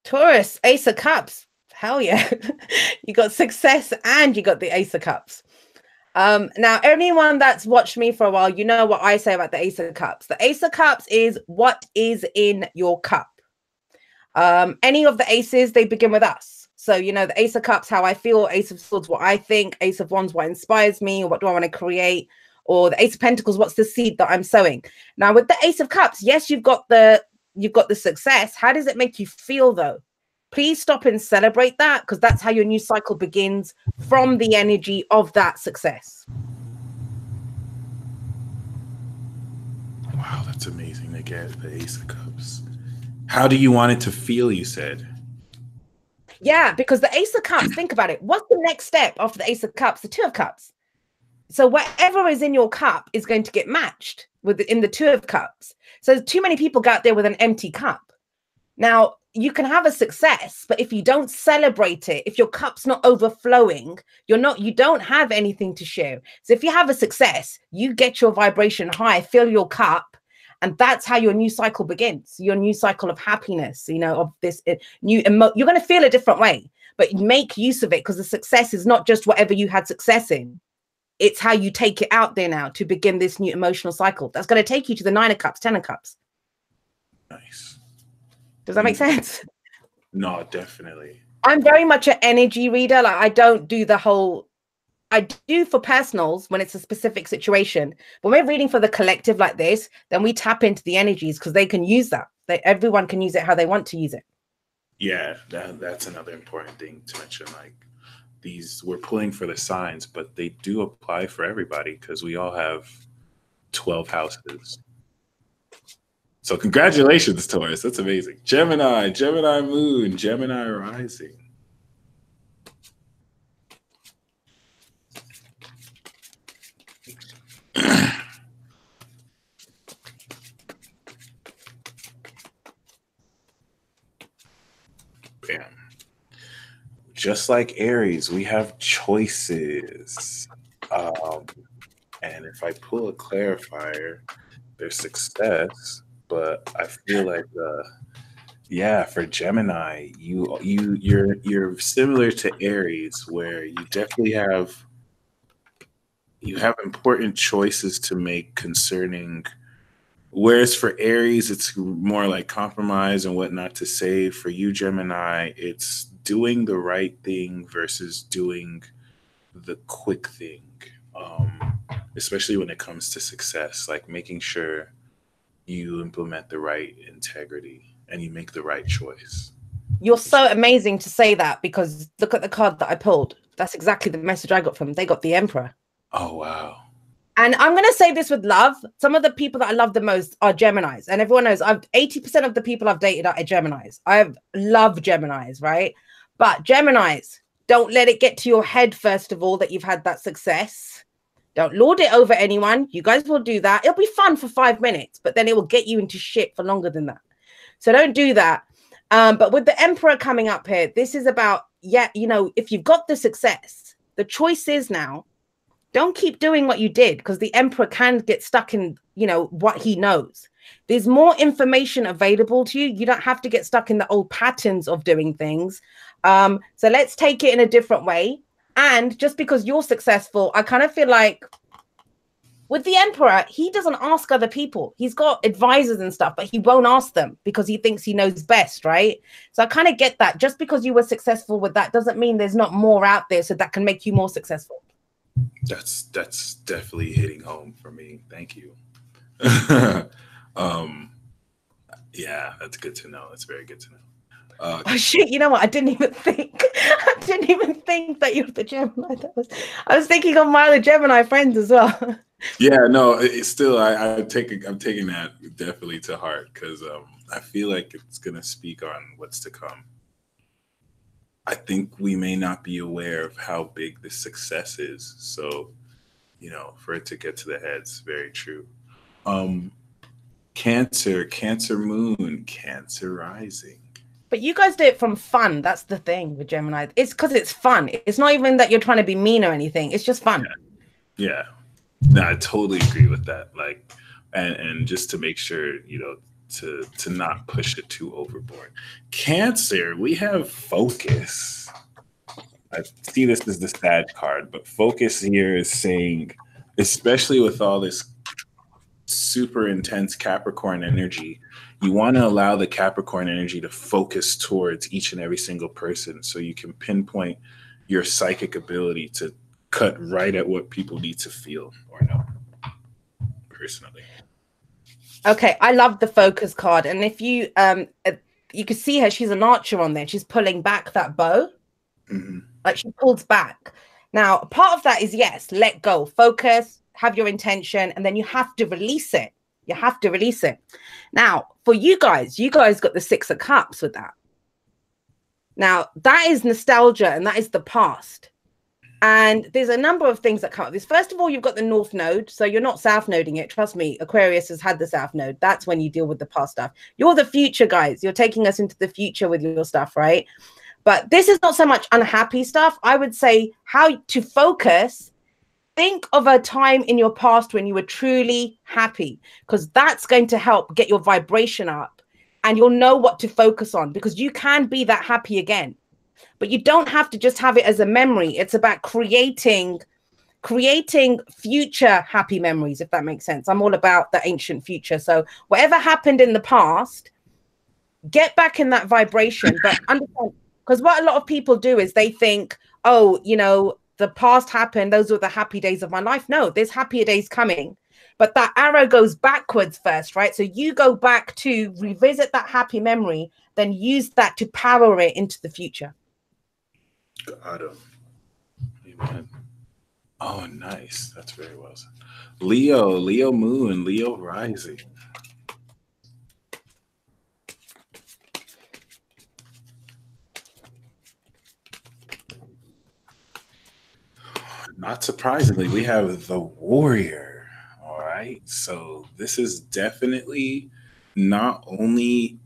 Taurus, Ace of Cups. Hell yeah. You got success and you got the Ace of Cups. Now, anyone that's watched me for a while, you know what I say about the Ace of Cups. The Ace of Cups is what is in your cup. Any of the aces, they begin with us. So, you know, the Ace of Cups, how I feel, Ace of Swords, what I think, Ace of Wands, what inspires me, or what do I want to create, or the Ace of Pentacles, what's the seed that I'm sowing. Now, with the Ace of Cups, yes, you've got the success. How does it make you feel, though? Please stop and celebrate that, because that's how your new cycle begins, from the energy of that success. Wow, that's amazing to get the Ace of Cups. How do you want it to feel, you said? Yeah, because the Ace of Cups, think about it. What's the next step after the Ace of Cups? The Two of Cups. So whatever is in your cup is going to get matched in the Two of Cups. So too many people go out there with an empty cup. Now, you can have a success, but if you don't celebrate it, if your cup's not overflowing, you don't have anything to share. So if you have a success, you get your vibration high, fill your cup, and that's how your new cycle begins. Your new cycle of happiness, you know, of this new you're going to feel a different way, but make use of it, because the success is not just whatever you had success in. It's how you take it out there now to begin this new emotional cycle. That's going to take you to the Nine of Cups, Ten of Cups. Nice. Does that make sense? No, definitely. I'm very much an energy reader. Like, I don't do the whole, I do for personals when it's a specific situation. But when we're reading for the collective like this, then we tap into the energies, because they can use that. Everyone can use it how they want to use it. Yeah, that's another important thing to mention. Like these, we're pulling for the signs, but they do apply for everybody because we all have 12 houses. So congratulations, Taurus. That's amazing. Gemini, Gemini moon, Gemini rising. Bam. Just like Aries, we have choices. And if I pull a clarifier, there's success, but I feel like yeah, for Gemini, you're similar to Aries, where you have important choices to make concerning. Whereas for Aries, it's more like compromise and what not to say. For you, Gemini, it's doing the right thing versus doing the quick thing. Especially when it comes to success, like making sure you implement the right integrity and you make the right choice. You're so amazing to say that, because look at the card that I pulled. That's exactly the message I got from them. They got the Emperor. Oh, wow. And I'm going to say this with love. Some of the people that I love the most are Geminis. And everyone knows 80% of the people I've dated are Geminis. I love Geminis, right? But Geminis, don't let it get to your head, first of all, that you've had that success. Don't lord it over anyone. You guys will do that. It'll be fun for 5 minutes, but then it will get you into shit for longer than that. So don't do that. But with the Emperor coming up here, this is about, yeah, you know, if you've got the success, the choice is now, don't keep doing what you did, because the Emperor can get stuck in, you know, what he knows. There's more information available to you. You don't have to get stuck in the old patterns of doing things. So let's take it in a different way. And just because you're successful, I kind of feel like with the Emperor, he doesn't ask other people. He's got advisors and stuff, but he won't ask them because he thinks he knows best, right? So I kind of get that. Just because you were successful with that doesn't mean there's not more out there so that can make you more successful. That's definitely hitting home for me. Thank you. Yeah, that's good to know. That's very good to know. Oh shit! You know what? I didn't even think. I didn't even think that you're the Gemini. I was thinking of my other Gemini friends as well. Yeah, no, it's still I'm taking that definitely to heart, because I feel like it's gonna speak on what's to come. I think we may not be aware of how big the success is. So, you know, for it to get to the head, it's very true. Cancer, Cancer moon, Cancer rising. But you guys do it from fun. That's the thing with Gemini. It's because it's fun. It's not even that you're trying to be mean or anything. It's just fun. Yeah. No, I totally agree with that. Like, and just to make sure, you know, to not push it too overboard. Cancer, we have focus. I see this as the sad card, but focus here is saying, especially with all this super intense Capricorn energy, you want to allow the Capricorn energy to focus towards each and every single person so you can pinpoint your psychic ability to cut right at what people need to feel or know, personally. Okay, I love the focus card. And if you you can see her, she's an archer on there. She's pulling back that bow. Mm-hmm. Like she pulls back. Now, part of that is, yes, let go, focus, have your intention, and then you have to release it. You have to release it. Now, for you guys got the 6 of Cups with that. Now, that is nostalgia and that is the past. And there's a number of things that come up. This, first of all, you've got the North Node. So you're not South Noding it. Trust me, Aquarius has had the South Node. That's when you deal with the past stuff. You're the future, guys. You're taking us into the future with your stuff, right? But this is not so much unhappy stuff. I would say how to focus. Think of a time in your past when you were truly happy, because that's going to help get your vibration up and you'll know what to focus on, because you can be that happy again. But you don't have to just have it as a memory. It's about creating future happy memories, if that makes sense. I'm all about the ancient future. So whatever happened in the past, get back in that vibration. But understand, because what a lot of people do is they think, oh, you know, the past happened, those were the happy days of my life. No, there's happier days coming. But that arrow goes backwards first, right? So you go back to revisit that happy memory, then use that to power it into the future. Got him. Amen. Oh, nice. That's very well said. Leo moon, Leo rising. Not surprisingly, we have the warrior. All right. So this is definitely not only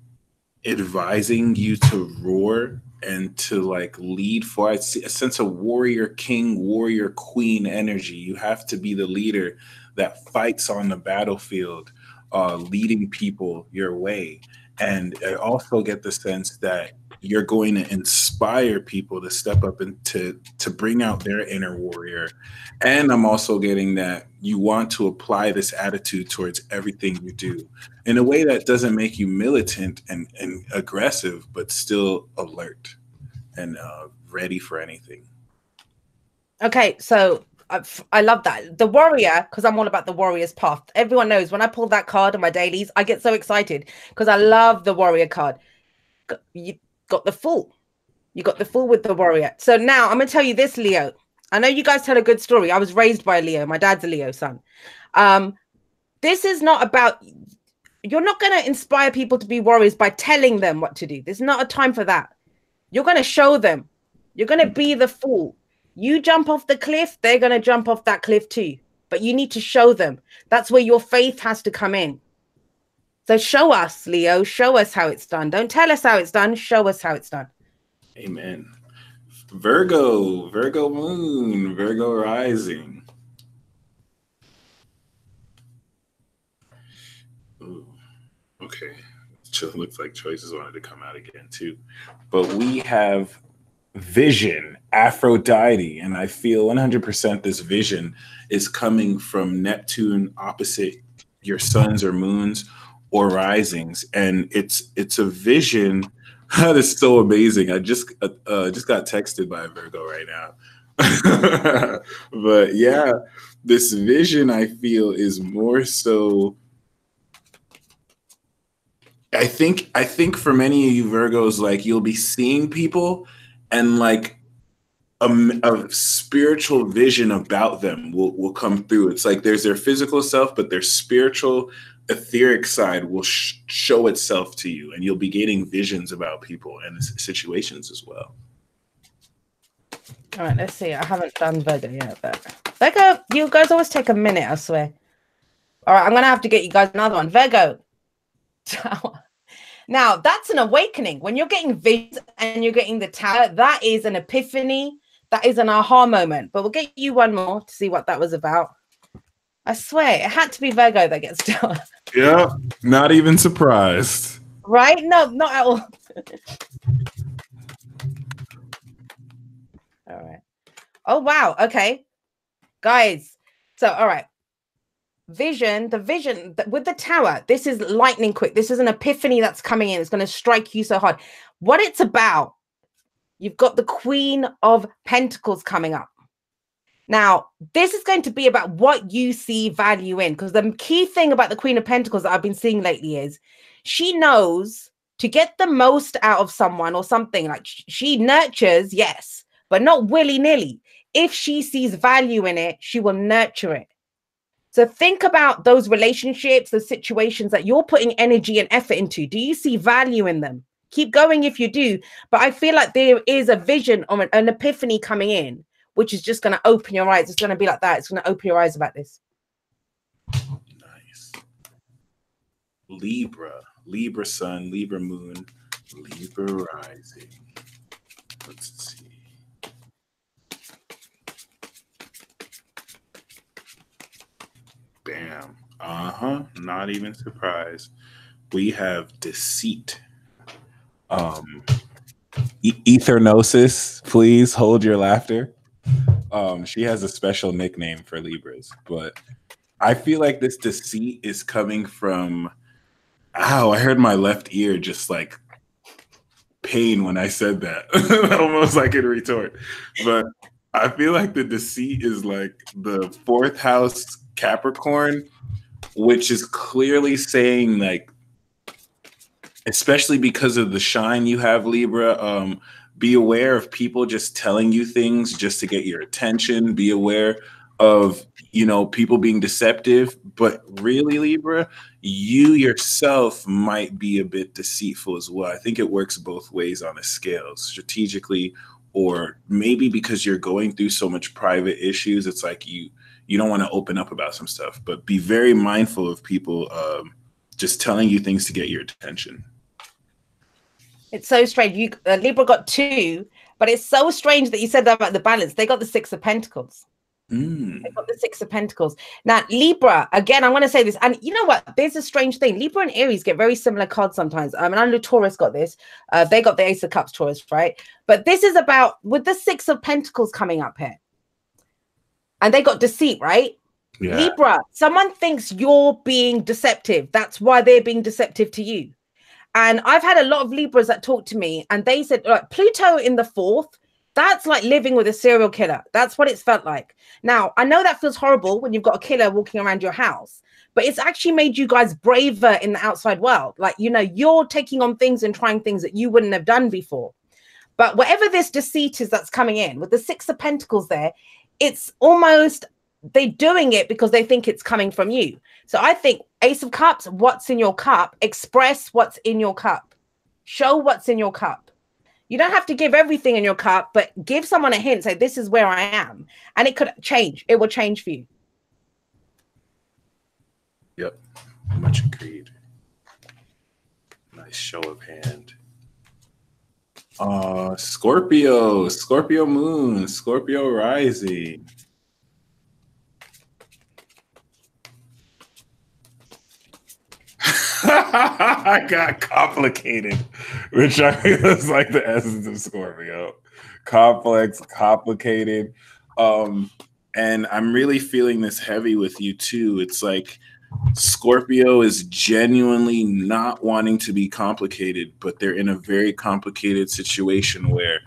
advising you to roar and to like lead for a sense of warrior king, warrior queen energy. You have to be the leader that fights on the battlefield, leading people your way. And I also get the sense that you're going to inspire people to step up and to bring out their inner warrior. And I'm also getting that you want to apply this attitude towards everything you do in a way that doesn't make you militant and aggressive, but still alert and ready for anything. Okay, so I love that. The warrior, because I'm all about the warrior's path. Everyone knows when I pull that card on my dailies, I get so excited because I love the warrior card. You got the fool. You got the fool with the warrior. So now I'm going to tell you this, Leo. I know you guys tell a good story. I was raised by a Leo. My dad's a Leo son. This is not about, you're not going to inspire people to be warriors by telling them what to do. There's not a time for that. You're going to show them. You're going to be the fool. You jump off the cliff, they're going to jump off that cliff too. But you need to show them. That's where your faith has to come in. So show us, Leo. Show us how it's done. Don't tell us how it's done. Show us how it's done. Amen. Virgo moon, Virgo rising. Ooh, okay. Looks like choices wanted to come out again too. But we have vision, Aphrodite, and I feel 100% this vision is coming from Neptune opposite your suns or moons or risings, and it's a vision that is so amazing. I just got texted by a Virgo right now. But yeah, this vision I feel is more so, I think for many of you Virgos, like you'll be seeing people and like a spiritual vision about them will come through. It's like there's their physical self, but their spiritual etheric side will show itself to you, and you'll be getting visions about people and situations as well. All right, let's see. I haven't done Virgo yet, but Virgo, you guys always take a minute, I swear. All right, I'm going to have to get you guys another one. Virgo. Now, that's an awakening. When you're getting visions and you're getting the tower, that is an epiphany. That is an aha moment. But we'll get you one more to see what that was about. I swear, it had to be Virgo that gets tower. Yeah, not even surprised. Right? No, not at all. All right. Oh, wow. Okay. Guys. So, all right. The vision with the tower, this is lightning quick. This is an epiphany that's coming in. It's going to strike you so hard. What it's about, you've got the Queen of Pentacles coming up. Now, this is going to be about what you see value in, because the key thing about the Queen of Pentacles that I've been seeing lately is she knows to get the most out of someone or something. Like she nurtures, yes, but not willy-nilly. If she sees value in it, she will nurture it. So think about those relationships, those situations that you're putting energy and effort into. Do you see value in them? Keep going if you do. But I feel like there is a vision of an epiphany coming in, which is just going to open your eyes. It's going to be like that. It's going to open your eyes about this. Nice. Libra sun, Libra moon, Libra rising. Let's see. Bam. Not even surprised. We have deceit. Ethernosis, please hold your laughter. She has a special nickname for Libras, but I feel like this deceit is coming from, I heard my left ear just like pain when I said that. Almost like a retort. But I feel like the deceit is like the fourth house Capricorn which is clearly saying, like, especially because of the shine you have, Libra, be aware of people just telling you things just to get your attention. Be aware of, you know, people being deceptive, but really, Libra, you yourself might be a bit deceitful as well. I think it works both ways on a scale, strategically, or maybe because you're going through so much private issues, it's like you don't want to open up about some stuff, but be very mindful of people just telling you things to get your attention. It's so strange. You Libra got 2, but it's so strange that you said that about the balance. They got the 6 of Pentacles. They got the 6 of Pentacles. Now, Libra, again, I'm going to say this, and you know what? There's a strange thing. Libra and Aries get very similar cards sometimes. I mean, I know Taurus got this. They got the Ace of Cups, Taurus, right? But this is about, with the 6 of Pentacles coming up here, and they got deceit, right? Yeah. Libra, someone thinks you're being deceptive. That's why they're being deceptive to you. And I've had a lot of Libras that talk to me, and they said, like, Pluto in the 4th, that's like living with a serial killer. That's what it's felt like. Now, I know that feels horrible when you've got a killer walking around your house, but it's actually made you guys braver in the outside world. Like, you know, you're taking on things and trying things that you wouldn't have done before. But whatever this deceit is that's coming in, with the 6 of Pentacles there, it's almost they're doing it because they think it's coming from you. So I think Ace of Cups, what's in your cup? Express what's in your cup. Show what's in your cup. You don't have to give everything in your cup, but give someone a hint. Say, this is where I am. And it could change. It will change for you. Yep. Much agreed. Nice show of hand. Scorpio. Scorpio moon. Scorpio rising. I got complicated, which I feel is like the essence of Scorpio. Complex, complicated. And I'm really feeling this heavy with you too. It's like Scorpio is genuinely not wanting to be complicated, but they're in a very complicated situation where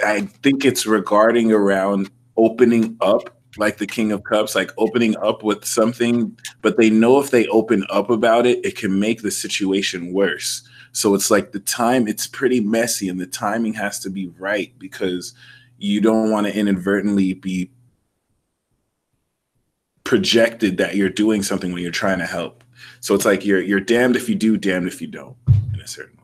I think it's regarding around opening up, like the King of Cups, like opening up with something, but they know if they open up about it, it can make the situation worse. So it's like the time, it's pretty messy, and the timing has to be right because you don't want to inadvertently be projected that you're doing something when you're trying to help. So it's like you're damned if you do, damned if you don't, in a certain way.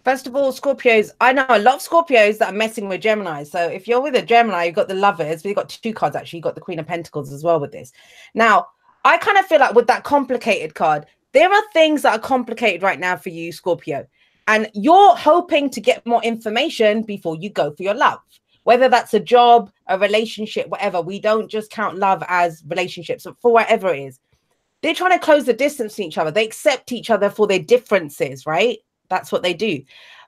First of all, Scorpios, I know a lot of Scorpios that are messing with Gemini. So if you're with a Gemini, you've got the Lovers. We've got 2 cards, actually. You've got the Queen of Pentacles as well with this. Now, I kind of feel like with that complicated card, there are things that are complicated right now for you, Scorpio. And you're hoping to get more information before you go for your love. Whether that's a job, a relationship, whatever. We don't just count love as relationships, for whatever it is. They're trying to close the distance to each other. They accept each other for their differences, right? That's what they do.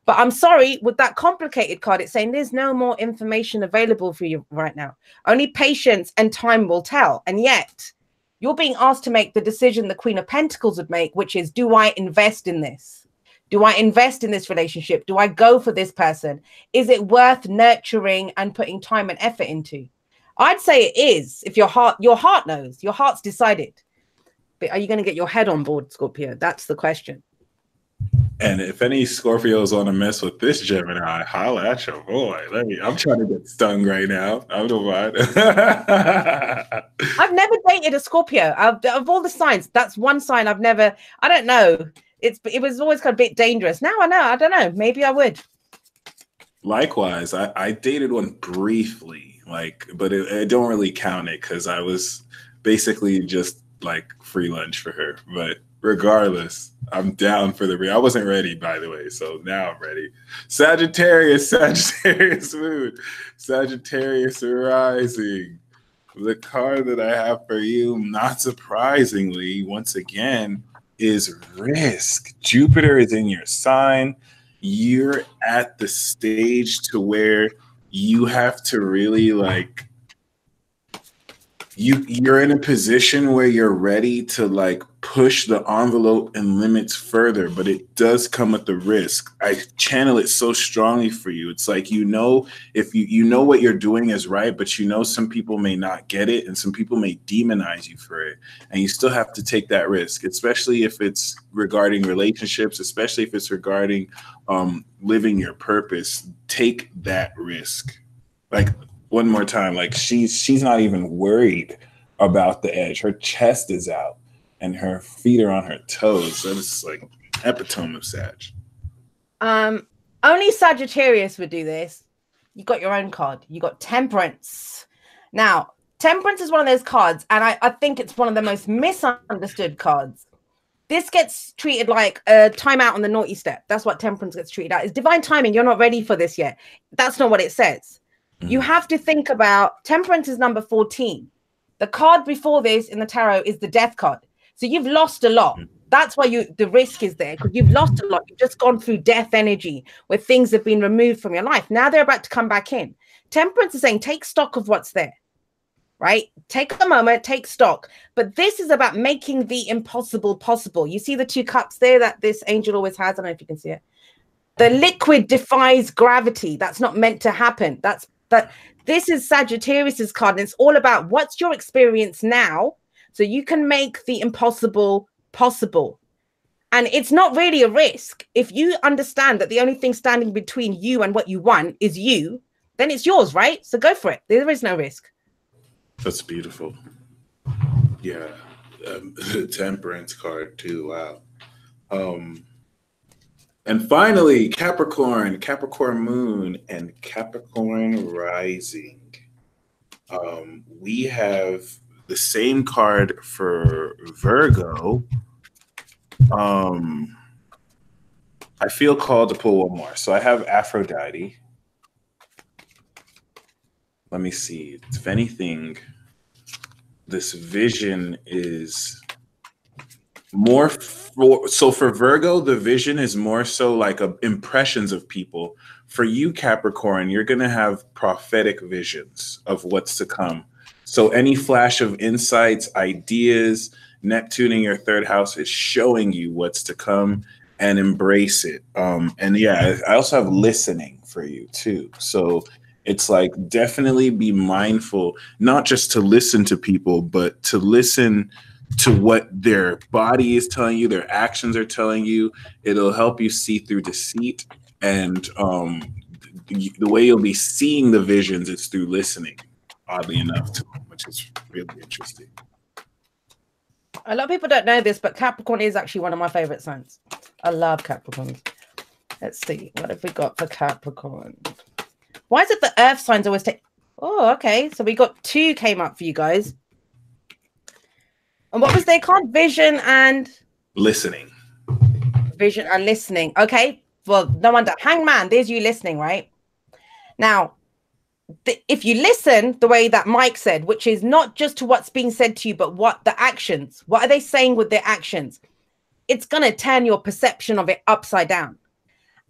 But I'm sorry, with that complicated card, it's saying there's no more information available for you right now. Only patience and time will tell. And yet you're being asked to make the decision the Queen of Pentacles would make, which is, do I invest in this? Do I invest in this relationship? Do I go for this person? Is it worth nurturing and putting time and effort into? I'd say it is. If your heart knows, your heart's decided. But are you going to get your head on board, Scorpio? That's the question. And if any Scorpios want to mess with this Gemini, holla at your boy. I'm trying to get stung right now. I don't mind. I've never dated a Scorpio. Of all the signs, that's one sign I've never, I don't know. It was always kind of a bit dangerous. Now I know. I don't know. Maybe I would. Likewise, I dated one briefly, but I don't really count it because I was basically just like free lunch for her. But regardless, I'm down for I wasn't ready, by the way, so now I'm ready. Sagittarius moon, Sagittarius rising. The card that I have for you, not surprisingly, once again, is risk. Jupiter is in your sign. You're at the stage to where you have to really you're in a position where you're ready to like push the envelope and limits further, but it does come at the risk. I channel it so strongly for you. It's like, if you know what you're doing is right, but some people may not get it and some people may demonize you for it, and you still have to take that risk, especially if it's regarding relationships, especially if it's regarding living your purpose. Take that risk. Like, one more time, like she's not even worried about the edge. Her chest is out and her feet are on her toes. So it's like epitome of Sag. Only Sagittarius would do this. You got your own card. You got Temperance. Now, Temperance is one of those cards, and I think it's one of the most misunderstood cards. This gets treated like a timeout on the naughty step. That's what Temperance gets treated at. It's divine timing. You're not ready for this yet. That's not what it says. You have to think about Temperance is number 14. The card before this in the tarot is the Death card. So you've lost a lot. That's why the risk is there, because you've lost a lot. You've just gone through death energy where things have been removed from your life. Now they're about to come back in. Temperance is saying, take stock of what's there, right? Take a moment, take stock. But this is about making the impossible possible. You see the 2 cups there that this angel always has? I don't know if you can see it. The liquid defies gravity. That's not meant to happen. This is Sagittarius's card, and it's all about what's your experience now, so you can make the impossible possible. And it's not really a risk. If you understand that the only thing standing between you and what you want is you, then it's yours, right? So go for it. There is no risk. That's beautiful. Yeah. The Temperance card too. Wow. And finally, Capricorn moon, and Capricorn rising. We have the same card for Virgo. I feel called to pull one more. So I have Aphrodite. Let me see. If anything, this vision is more for Virgo, the vision is more so like impressions of people. For you, Capricorn, you're going to have prophetic visions of what's to come. So any flash of insights, ideas, Neptune in your 3rd house is showing you what's to come, and embrace it. And yeah, I also have listening for you too. So it's like, definitely be mindful, not just to listen to people, but to listen to what their body is telling you, their actions are telling you. It'll help you see through deceit, and the way you'll be seeing the visions is through listening, oddly enough, to them, which is really interesting. A lot of people don't know this, but Capricorn is actually one of my favorite signs. I love Capricorn. Let's see, what have we got for Capricorn? Why is it the earth signs always take? Oh, okay, so we got 2 came up for you guys. And what was their card? Vision and listening. Vision and listening. Okay. Well, no wonder. Hangman, there's you listening, right? Now, if you listen the way that Mike said, which is not just to what's being said to you, but what the actions, what are they saying with their actions? It's going to turn your perception of it upside down.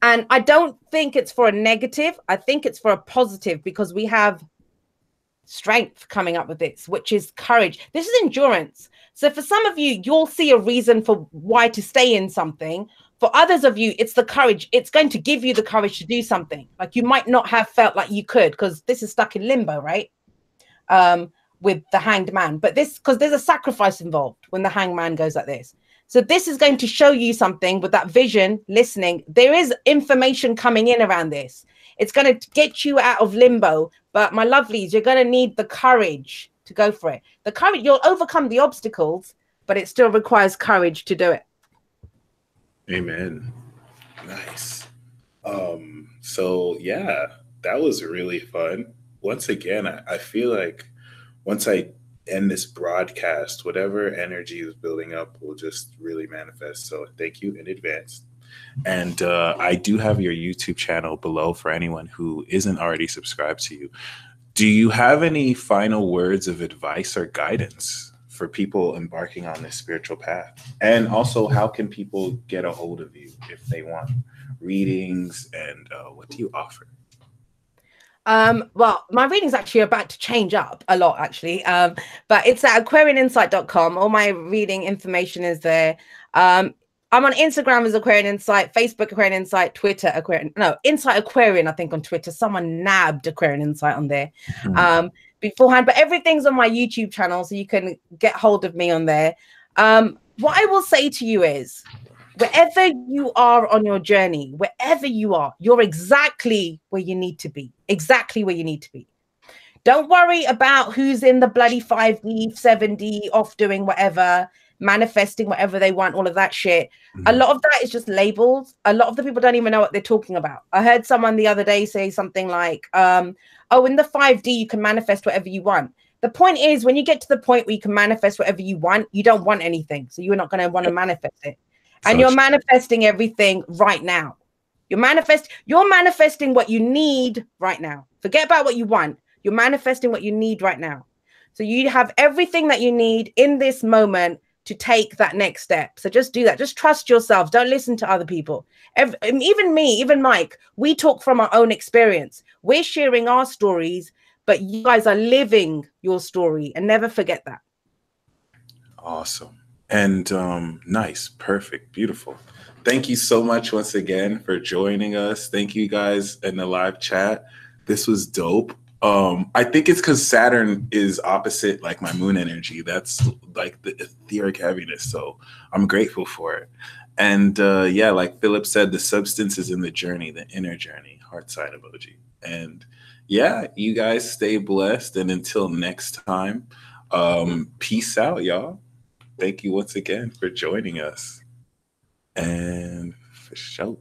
And I don't think it's for a negative. I think it's for a positive, because we have strength coming up with this, which is courage. This is endurance. So for some of you, you'll see a reason for why to stay in something. For others of you, it's the courage. It's going to give you the courage to do something. Like, you might not have felt like you could, because this is stuck in limbo, right? With the hanged man. But this, because there's a sacrifice involved when the hanged man goes like this. So this is going to show you something with that vision, listening. There is information coming in around this. It's going to get you out of limbo. But my lovelies, you're going to need the courage to go for it. The courage, you'll overcome the obstacles, but it still requires courage to do it. Amen. Nice. So yeah, that was really fun. Once again, I feel like once I end this broadcast, whatever energy is building up will just really manifest. So thank you in advance. And I do have your YouTube channel below for anyone who isn't already subscribed to you. Do you have any final words of advice or guidance for people embarking on this spiritual path? And also, how can people get a hold of you if they want readings, and what do you offer? Well, my reading's actually about to change up a lot, actually. But it's at aquarianinsight.com. All my reading information is there. I'm on Instagram as Aquarian Insight, Facebook Aquarian Insight, Twitter Insight Aquarian, I think, on Twitter. Someone nabbed Aquarian Insight on there beforehand. But everything's on my YouTube channel, so you can get hold of me on there. What I will say to you is, wherever you are on your journey, wherever you are, you're exactly where you need to be. Exactly where you need to be. Don't worry about who's in the bloody 5D, 7D, off doing whatever, manifesting whatever they want, all of that shit. A lot of that is just labels. A lot of the people don't even know what they're talking about. I heard someone the other day say something like, oh, in the 5D, you can manifest whatever you want. The point is, when you get to the point where you can manifest whatever you want, you don't want anything. So you're not going to want to manifest it. And you're manifesting everything right now. You're manifesting what you need right now. Forget about what you want. You're manifesting what you need right now. So you have everything that you need in this moment to take that next step. So just do that. Just trust yourself. Don't listen to other people. Even me, even Mike, we talk from our own experience. We're sharing our stories, but you guys are living your story, and never forget that. Awesome. And nice, perfect, beautiful. Thank you so much once again for joining us. Thank you guys in the live chat. This was dope. I think it's because Saturn is opposite like my moon energy. That's like the etheric heaviness. So I'm grateful for it. And yeah, like Philip said, the substance is in the journey, the inner journey, heart side emoji. And yeah, you guys stay blessed. And until next time, peace out, y'all. Thank you once again for joining us. And for sure.